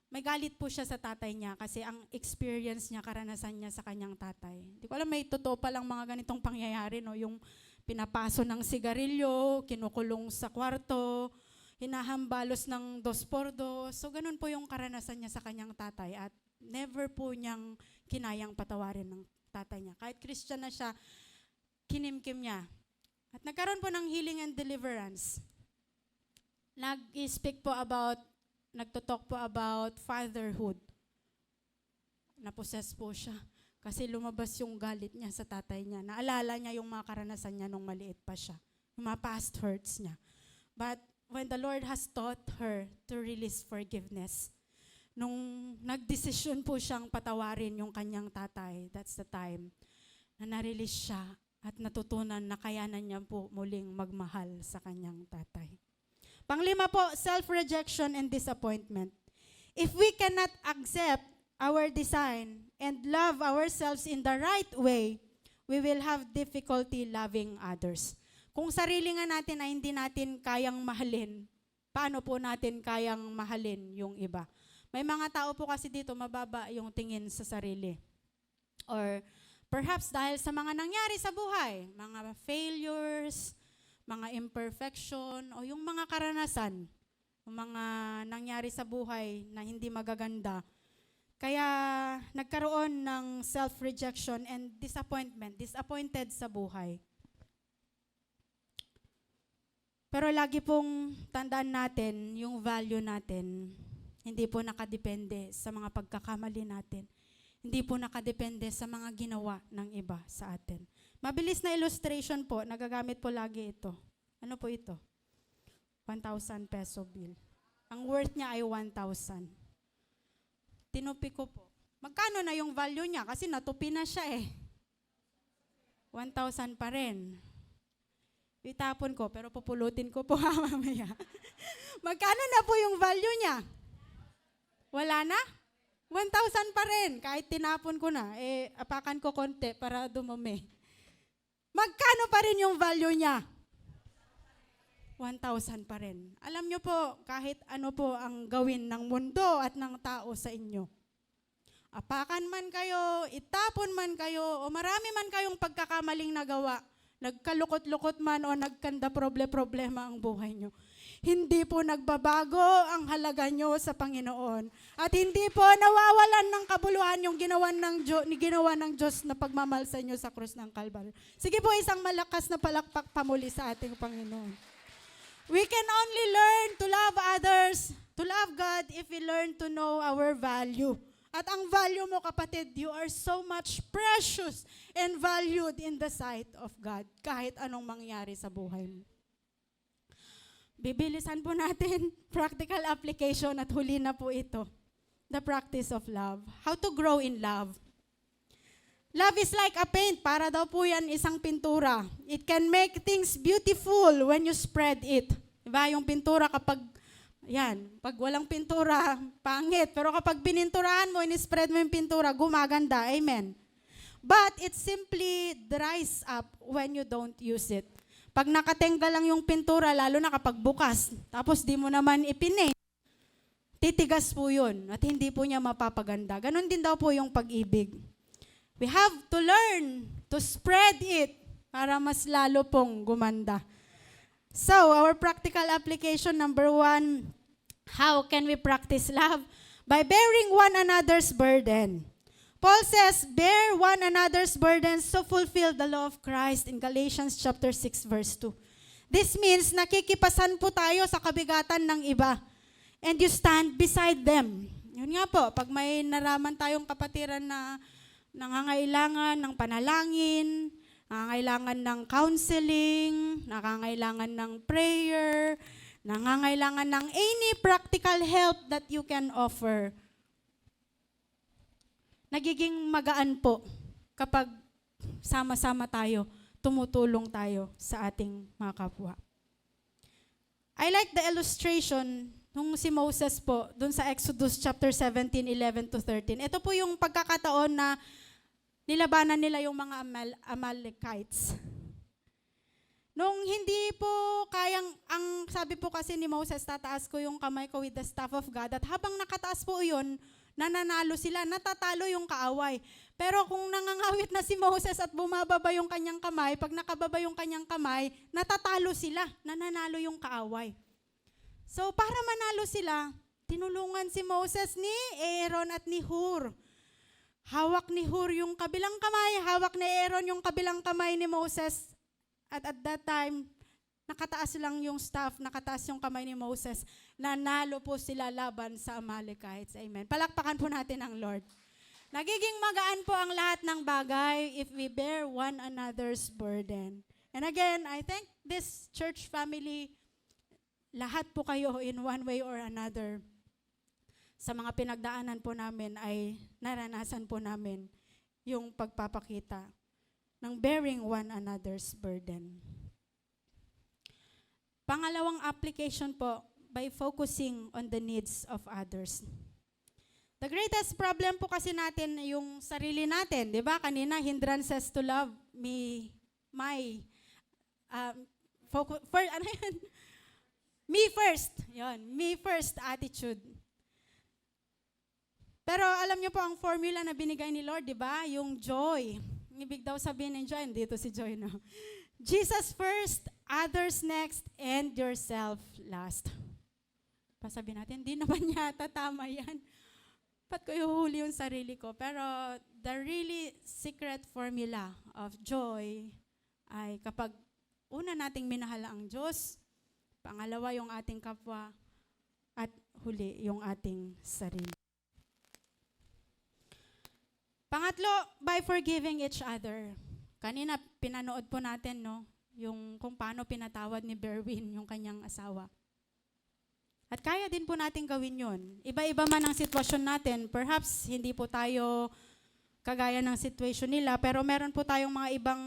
May galit po siya sa tatay niya kasi ang experience niya, karanasan niya sa kanyang tatay. Hindi ko alam, may totoo palang mga ganitong pangyayari, no? Yung pinapaso ng sigarilyo, kinukulong sa kwarto, hinahambalos ng 2x2. So ganun po yung karanasan niya sa kanyang tatay at never po niyang kinayang patawarin ng tatay niya. Kahit Christian na siya, kinimkim niya. At nagkaroon po ng healing and deliverance. Nagtutalk po about fatherhood. Napossess po siya kasi lumabas yung galit niya sa tatay niya. Naalala niya yung mga karanasan niya nung maliit pa siya. Yung mga past hurts niya. But when the Lord has taught her to release forgiveness, nung nagdesisyon po siyang patawarin yung kanyang tatay, that's the time na na-release siya at natutunan na kayanan niya po muling magmahal sa kanyang tatay. Panglima po, self-rejection and disappointment. If we cannot accept our design and love ourselves in the right way, we will have difficulty loving others. Kung sarili nga natin ay hindi natin kayang mahalin, paano po natin kayang mahalin yung iba? May mga tao po kasi dito mababa yung tingin sa sarili. Or perhaps dahil sa mga nangyari sa buhay, mga failures, mga imperfection, o yung mga karanasan, yung mga nangyari sa buhay na hindi magaganda. Kaya nagkaroon ng self-rejection and disappointment, disappointed sa buhay. Pero lagi pong tandaan natin yung value natin, hindi po nakadepende sa mga pagkakamali natin. Hindi po nakadepende sa mga ginawa ng iba sa atin. Mabilis na illustration po, nagagamit po lagi ito. Ano po ito? 1,000 peso bill. Ang worth niya ay 1,000. Tinupi ko po. Magkano na yung value niya? Kasi natupi na siya eh. 1,000 pa rin. Itapon ko, pero pupulutin ko po mamaya. Magkano na po yung value niya? Wala na? 1,000 pa rin. Kahit tinapon ko na, apakan ko konti para dumumi. Magkano pa rin yung value niya? 1,000 pa rin. Alam niyo po, kahit ano po ang gawin ng mundo at ng tao sa inyo, apakan man kayo, itapon man kayo, o marami man kayong pagkakamaling nagawa, nagkalukot-lukot man o nagkanda problema ang buhay nyo, hindi po nagbabago ang halaga nyo sa Panginoon. At hindi po nawawalan ng kabuluhan yung ginawa ng Diyos na pagmamahal sa inyo sa krus ng Kalbaryo. Sige po, isang malakas na palakpak pamuli sa ating Panginoon. We can only learn to love others, to love God, if we learn to know our value. At ang value mo, kapatid, you are so much precious and valued in the sight of God, kahit anong mangyari sa buhay mo. Bibilisan po natin, practical application, at huli na po ito. The practice of love. How to grow in love. Love is like a paint. Para daw po yan isang pintura. It can make things beautiful when you spread it. Diba? Yung pintura kapag, pag walang pintura, pangit. Pero kapag pininturahan mo, in-spread mo yung pintura, gumaganda. Amen. But it simply dries up when you don't use it. Pag nakatengga lang yung pintura, lalo na kapag bukas, tapos di mo naman ipinaint, titigas po yun at hindi po niya mapapaganda. Ganon din daw po yung pag-ibig. We have to learn to spread it para mas lalo pong gumanda. So, our practical application number 1, how can we practice love? By bearing one another's burden. Paul says, bear one another's burdens to fulfill the law of Christ in Galatians chapter 6 verse 2. This means nakikipasan po tayo sa kabigatan ng iba and you stand beside them. Yun nga po, pag may naraman tayong kapatiran na nangangailangan ng panalangin, nangangailangan ng counseling, nangangailangan ng prayer, nangangailangan ng any practical help that you can offer. Nagiging magaan po kapag sama-sama tayo, tumutulong tayo sa ating mga kapwa. I like the illustration nung si Moses po, dun sa Exodus chapter 17:11-13. Ito po yung pagkakataon na nilabanan nila yung mga Amalekites. Nung hindi po kayang, ang sabi po kasi ni Moses, tataas ko yung kamay ko with the staff of God. At habang nakataas po yun, nananalo sila, natatalo yung kaaway. Pero kung nangangawit na si Moses at bumababa yung kanyang kamay, pag nakababa yung kanyang kamay, natatalo sila, nananalo yung kaaway. So para manalo sila, tinulungan si Moses ni Aaron at ni Hur. Hawak ni Hur yung kabilang kamay, hawak ni Aaron yung kabilang kamay ni Moses. At that time, nakataas lang yung staff, nakataas yung kamay ni Moses. Nanalo po sila laban sa Amalekites. Amen. Palakpakan po natin ang Lord. Nagiging magaan po ang lahat ng bagay if we bear one another's burden. And again, I thank this church family, lahat po kayo in one way or another. Sa mga pinagdaanan po namin ay naranasan po namin yung pagpapakita ng bearing one another's burden. Pangalawang application po, by focusing on the needs of others. The greatest problem po kasi natin yung sarili natin, di ba? Kanina, hindrances to love me, me first. Yun, me first attitude. Pero alam niyo po ang formula na binigay ni Lord, di ba? Yung joy. Ibig daw sabihin ng joy, dito si Joy, no? Jesus first, others next, and yourself last. Pasabi natin, di naman yata tama yan. Ba't ko ihuhuli yung sarili ko? Pero the really secret formula of joy ay kapag una nating minahal ang Diyos, pangalawa yung ating kapwa, at huli yung ating sarili. Pangatlo, by forgiving each other. Kanina, pinanood po natin, no? Yung kung paano pinatawad ni Berwin yung kanyang asawa. At kaya din po natin gawin yun. Iba-iba man ang sitwasyon natin. Perhaps hindi po tayo kagaya ng situation nila, pero meron po tayong mga ibang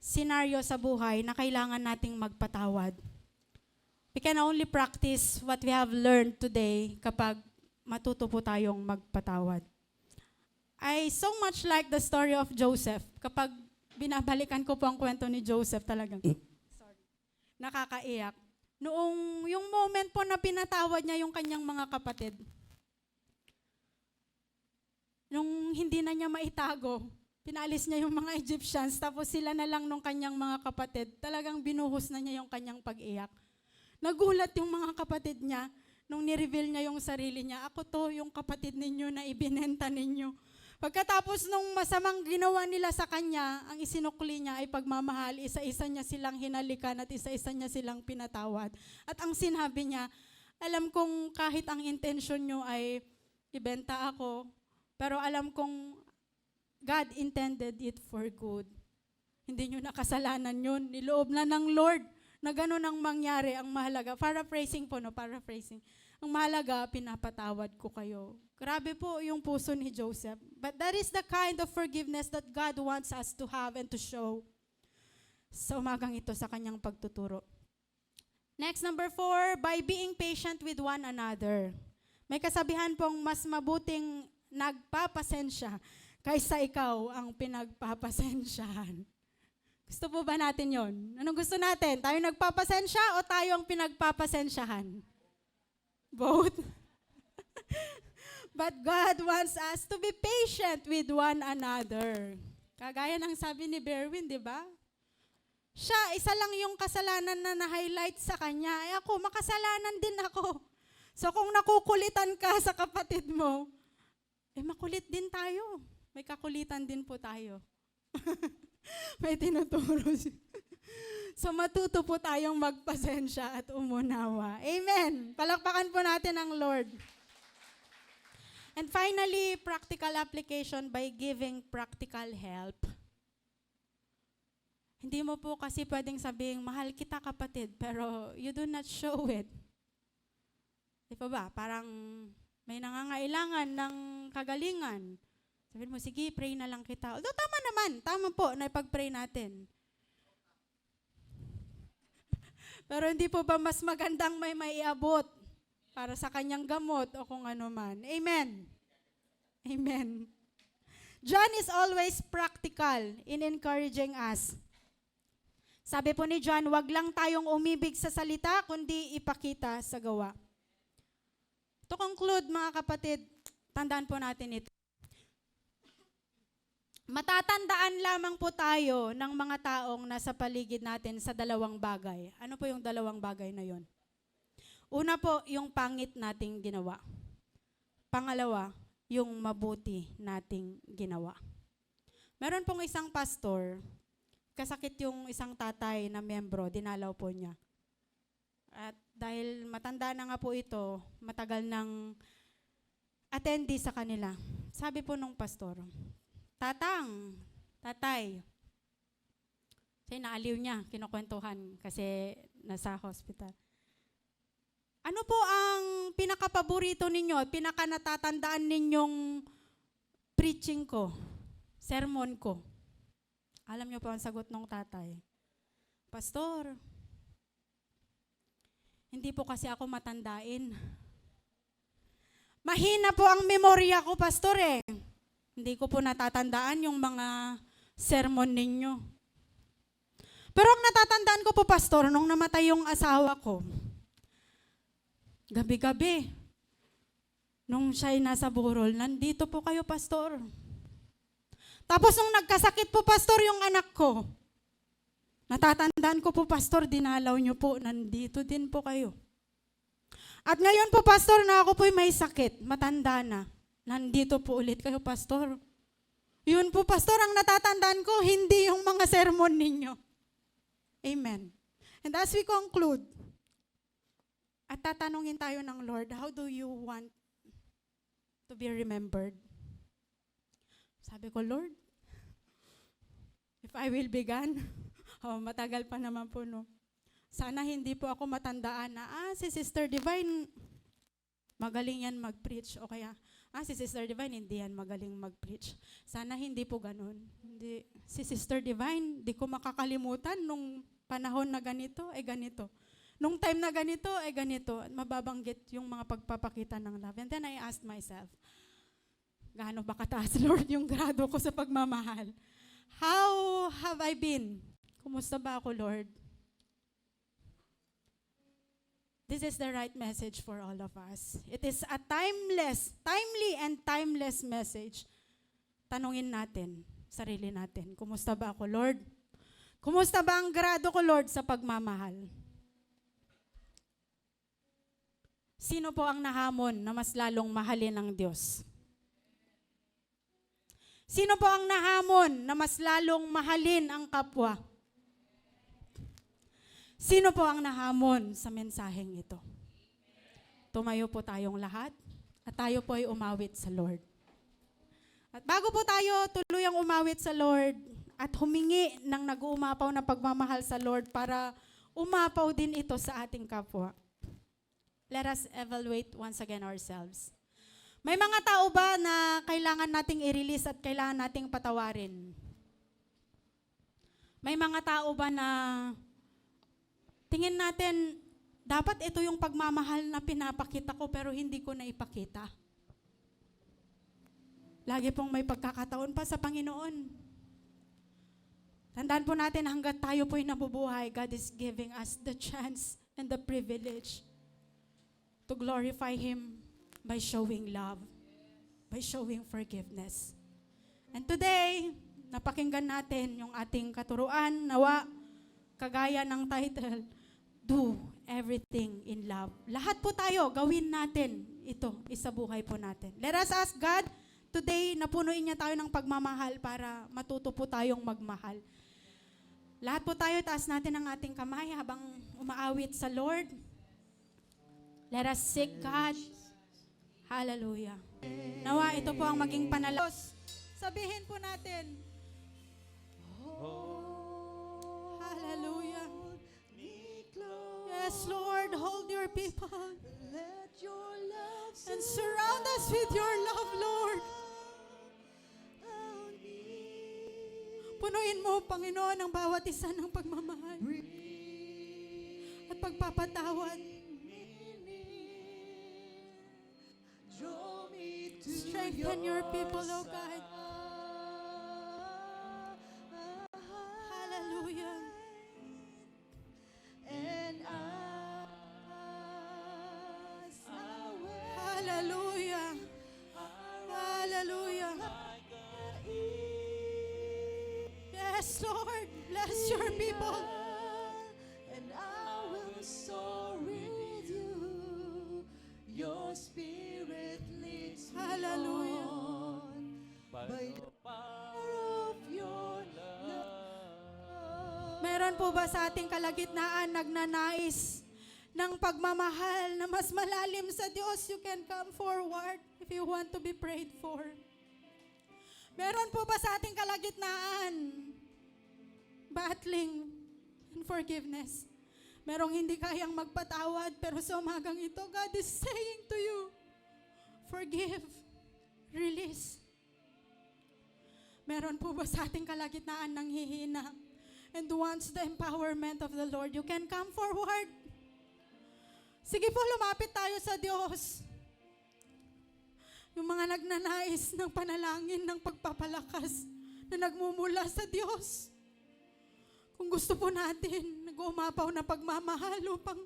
scenario sa buhay na kailangan nating magpatawad. We can only practice what we have learned today kapag matuto po tayong magpatawad. I so much like the story of Joseph. Kapag binabalikan ko po ang kwento ni Joseph talagang. Sorry. Nakakaiyak. Noong yung moment po na pinatawad niya yung kanyang mga kapatid, nung hindi na niya maitago, pinalis niya yung mga Egyptians, tapos sila na lang nung kanyang mga kapatid, talagang binuhos na niya yung kanyang pag-iyak. Nagulat yung mga kapatid niya, nung ni-reveal niya yung sarili niya, ako to yung kapatid ninyo na ibinenta ninyo. Pagkatapos nung masamang ginawa nila sa kanya, ang isinukli niya ay pagmamahal, isa-isa niya silang hinalikan at isa-isa niya silang pinatawad. At ang sinabi niya, alam kong kahit ang intensyon niyo ay ibenta ako, pero alam kong God intended it for good. Hindi niyo nakasalanan yun. Niloob na ng Lord na gano'n ang mangyari. Ang mahalaga, paraphrasing po, no? Paraphrasing. Ang mahalaga, pinapatawad ko kayo. Grabe po yung puso ni Joseph. But that is the kind of forgiveness that God wants us to have and to show sa umagang ito sa kanyang pagtuturo. Next, number 4, by being patient with one another. May kasabihan pong mas mabuting nagpapasensya kaysa ikaw ang pinagpapasensyahan. Gusto po ba natin yon? Anong gusto natin? Tayo nagpapasensya o tayo ang pinagpapasensyahan? Both. But God wants us to be patient with one another. Kagaya ng sabi ni Berwin, di ba? Siya, isa lang yung kasalanan na na-highlight sa kanya. Ay ako, makasalanan din ako. So kung nakukulitan ka sa kapatid mo, makulit din tayo. May kakulitan din po tayo. May tinuturo siya. So matuto po tayong magpasensya at umunawa. Amen. Palakpakan po natin ang Lord. And finally, practical application by giving practical help. Hindi mo po kasi pwedeng sabihin, mahal kita kapatid, pero you do not show it. Di ba? Parang may nangangailangan ng kagalingan. Sabihin mo, sige, pray na lang kita. Although tama naman, tama po na ipag-pray natin. Pero hindi po ba mas magandang may maiabot para sa kanyang gamot o kung ano man. Amen. Amen. John is always practical in encouraging us. Sabi po ni John, wag lang tayong umibig sa salita, kundi ipakita sa gawa. To conclude, mga kapatid, tandaan po natin ito. Matatandaan lamang po tayo ng mga taong nasa paligid natin sa dalawang bagay. Ano po yung dalawang bagay na yon? Una po, yung pangit nating ginawa. Pangalawa, yung mabuti nating ginawa. Meron pong isang pastor, kasakit yung isang tatay na miyembro, dinalaw po niya. At dahil matanda na nga po ito, matagal nang attendee sa kanila. Sabi po nung pastor, tatay, kasi naaliw niya, kinukwentuhan kasi nasa hospital. Ano po ang pinakapaborito ninyo, pinakanatatandaan ninyong preaching ko, sermon ko? Alam niyo po ang sagot ng tatay. Pastor, hindi po kasi ako matandain. Mahina po ang memorya ko, pastor eh. Hindi ko po natatandaan yung mga sermon ninyo. Pero ang natatandaan ko po, pastor, nung namatay yung asawa ko, gabi-gabi, nung siya'y nasa burol, nandito po kayo, pastor. Tapos nung nagkasakit po, pastor, yung anak ko, natatandaan ko po, pastor, dinalaw niyo po, nandito din po kayo. At ngayon po, pastor, na ako po'y may sakit, matanda na, nandito po ulit kayo, pastor. Yun po, pastor, ang natatandaan ko, hindi yung mga sermon ninyo. Amen. And as we conclude, at tatanungin tayo ng Lord, how do you want to be remembered? Sabi ko, Lord, if I will be gone, matagal pa naman po, no? Sana hindi po ako matandaan na, si Sister Divine, magaling yan mag-preach. O kaya, si Sister Divine, hindi yan magaling mag-preach. Sana hindi po ganun. Hindi. Si Sister Divine, di ko makakalimutan nung panahon na ganito, ganito. Nung time na ganito, ganito. At mababanggit yung mga pagpapakita ng love. And then I asked myself, gaano ba kataas, Lord, yung grado ko sa pagmamahal? How have I been? Kumusta ba ako, Lord? This is the right message for all of us. It is a timely and timeless message. Tanungin natin, sarili natin, kumusta ba ako, Lord? Kumusta ba ang grado ko, Lord, sa pagmamahal? Sino po ang nahamon na mas lalong mahalin ng Diyos? Sino po ang nahamon na mas lalong mahalin ang kapwa? Sino po ang nahamon sa mensaheng ito? Tumayo po tayong lahat at tayo po ay umawit sa Lord. At bago po tayo tuluyang umawit sa Lord at humingi ng nag-uumapaw na pagmamahal sa Lord para umapaw din ito sa ating kapwa, let us evaluate once again ourselves. May mga tao ba na kailangan nating i-release at kailangan nating patawarin? May mga tao ba na tingin natin, dapat ito yung pagmamahal na pinapakita ko pero hindi ko na ipakita? Lagi pong may pagkakataon pa sa Panginoon. Tandaan po natin, hanggat tayo po'y nabubuhay, God is giving us the chance and the privilege to glorify Him by showing love, by showing forgiveness. And today, napakinggan natin yung ating katuruan, nawa, kagaya ng title, do everything in love. Lahat po tayo, gawin natin ito, isabuhay po natin. Let us ask God, today, napunuin niya tayo ng pagmamahal para matuto po tayong magmahal. Lahat po tayo, taas natin ang ating kamay habang umaawit sa Lord. Let us seek God. Hallelujah. Nawa, ito po ang maging panalangin. Sabihin po natin, hallelujah. Yes, Lord, hold your people. Let your love And surround us with your love, Lord. surround me. Punuin mo, Panginoon, ang bawat isa ng pagmamahal at pagpapatawad. Draw me to Strengthen your people, O God. Hallelujah. and as I wait, Hallelujah. Hallelujah. Yes, Lord. Bless your people. and I will soar with you. Your spirit leads me Hallelujah. on by the power of your love. Meron po ba sa ating kalagitnaan nagnanais ng pagmamahal na mas malalim sa Diyos? You can come forward if you want to be prayed for. Meron po ba sa ating kalagitnaan battling unforgiveness? Merong hindi kayang magpatawad, pero sa umagang ito, God is saying to you, forgive, release. Meron po ba sa ating kalagitnaan ng hihina and wants the empowerment of the Lord? You can come forward. Sige po, lumapit tayo sa Diyos. Yung mga nagnanais ng panalangin ng pagpapalakas na nagmumula sa Diyos. Kung gusto po natin, nag-umapaw na pagmamahal upang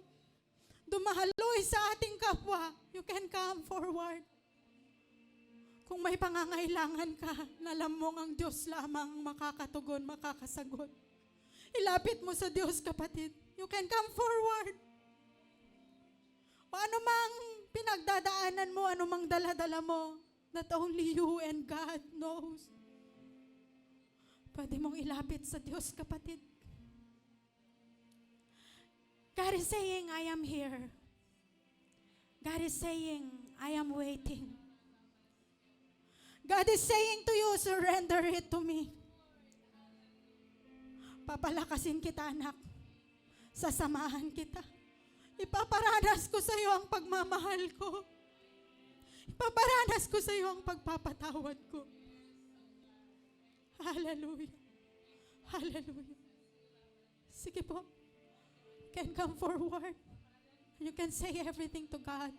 dumahaloy sa ating kapwa, you can come forward. Kung may pangangailangan ka, na alam mong ang Diyos lamang makakatugon, makakasagot, ilapit mo sa Diyos, kapatid. You can come forward. O anumang pinagdadaanan mo, anumang dala-dala mo, that only you and God knows. Pwede mong ilapit sa Diyos, kapatid. God is saying, I am here. God is saying, I am waiting. God is saying to you, surrender it to me. Papalakasin kita, anak. Sasamahan kita. Ipaparanas ko sa iyo ang pagmamahal ko. Ipaparanas ko sa iyo ang pagpapatawad ko. Hallelujah. Hallelujah. Sige po. You can come forward. You can say everything to God.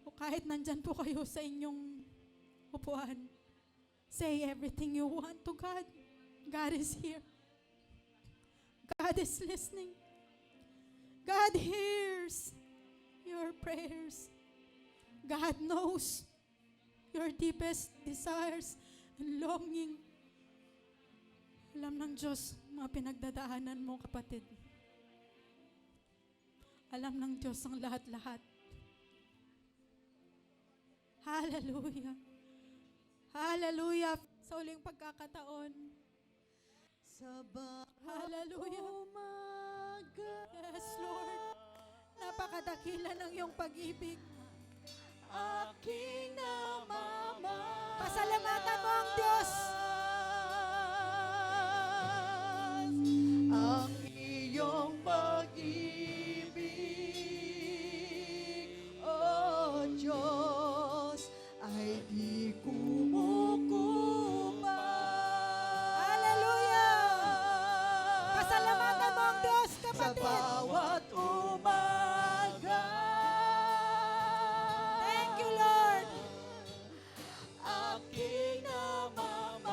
O kahit nandyan po kayo sa inyong upuan, say everything you want to God. God is here. God is listening. God hears your prayers. God knows your deepest desires and longing. Alam ng Diyos mga pinagdadaanan mo, kapatid. Alam ng Diyos ang lahat-lahat. Hallelujah. Hallelujah. Sa uling pagkakataon. Hallelujah. Yes, Lord. Napakadakila ng iyong pag-ibig. Aking namamahal. Pasalamatan mo ang Diyos. Ang iyong pag-ibig, O Diyos, ay di kumukupa. Hallelujah. Pasalamatan mo ang Diyos, Sa kapatid. bawat umaga. Thank you, Lord. Aking namamahalan.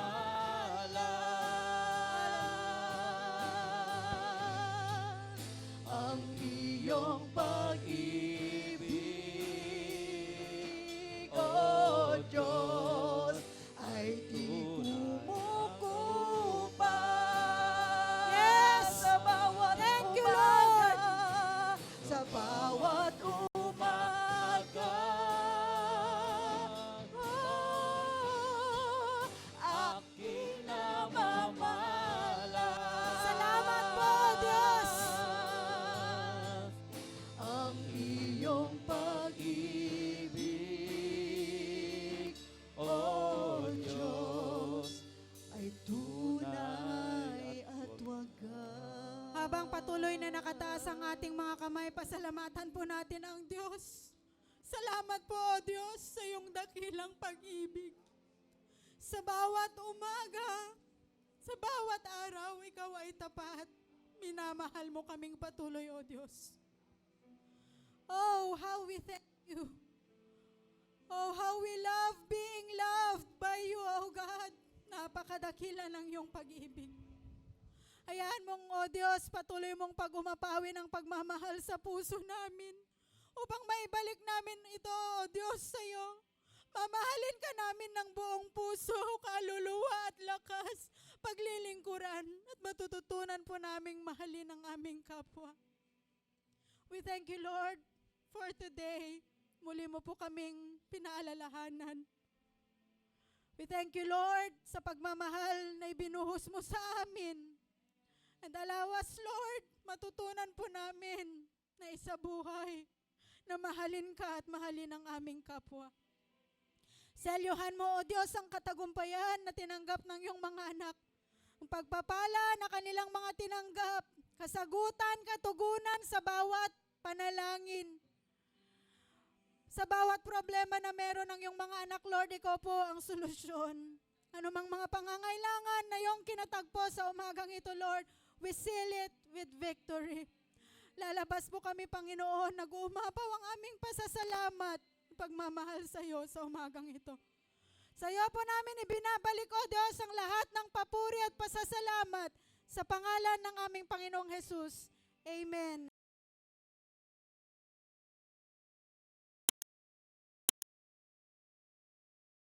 Ang iyong pag-ibig, O Diyos, ay di kumukupa. Yes. Sa bawat Thank you, umaga, sa bawat umaga. Aking namamahalan. Salamat po, Diyos. Ang iyong pag-ibig, O Diyos, ay tunay at wagas. Habang patuloy na nakataas ang ating mga kamay, pasalamatan po natin ang Diyos. Salamat po, O Diyos, sa iyong dakilang pag-ibig. Sa bawat umaga, sa bawat araw, ikaw ay tapat. Minamahal mo kaming patuloy, O Diyos. Oh, how we thank you. Oh, how we love being loved by you, O God. Napakadakila ng iyong pag-ibig. Hayaan mong, O Diyos, patuloy mong pagumapawi ng pagmamahal sa puso namin upang maibalik namin ito, O Diyos, sa iyo. Mamahalin ka namin ng buong puso, kaluluwa at lakas, paglilingkuran at matututunan po naming mahalin ang aming kapwa. We thank you, Lord, for today. Muli mo po kaming pinaalalahanan. We thank you, Lord, sa pagmamahal na ibinuhos mo sa amin. And allow us, Lord, matutunan po namin na isabuhay, na mahalin ka at mahalin ang aming kapwa. Selyuhan mo, O Diyos, ang katagumpayan na tinanggap ng iyong mga anak. Ang pagpapala na kanilang mga tinanggap, kasagutan, katugunan sa bawat panalangin. Sa bawat problema na meron ng iyong mga anak, Lord, ikaw po ang solusyon. Ano mang mga pangangailangan na iyong kinatagpo sa umagang ito, Lord, we seal it with victory. Lalabas po kami, Panginoon, nag-uumapaw ang aming pasasalamat, pagmamahal sa iyo sa umagang ito. Sa iyo po namin ibinabalik, O Diyos, ang lahat ng papuri at pasasalamat sa pangalan ng aming Panginoong Jesus. Amen.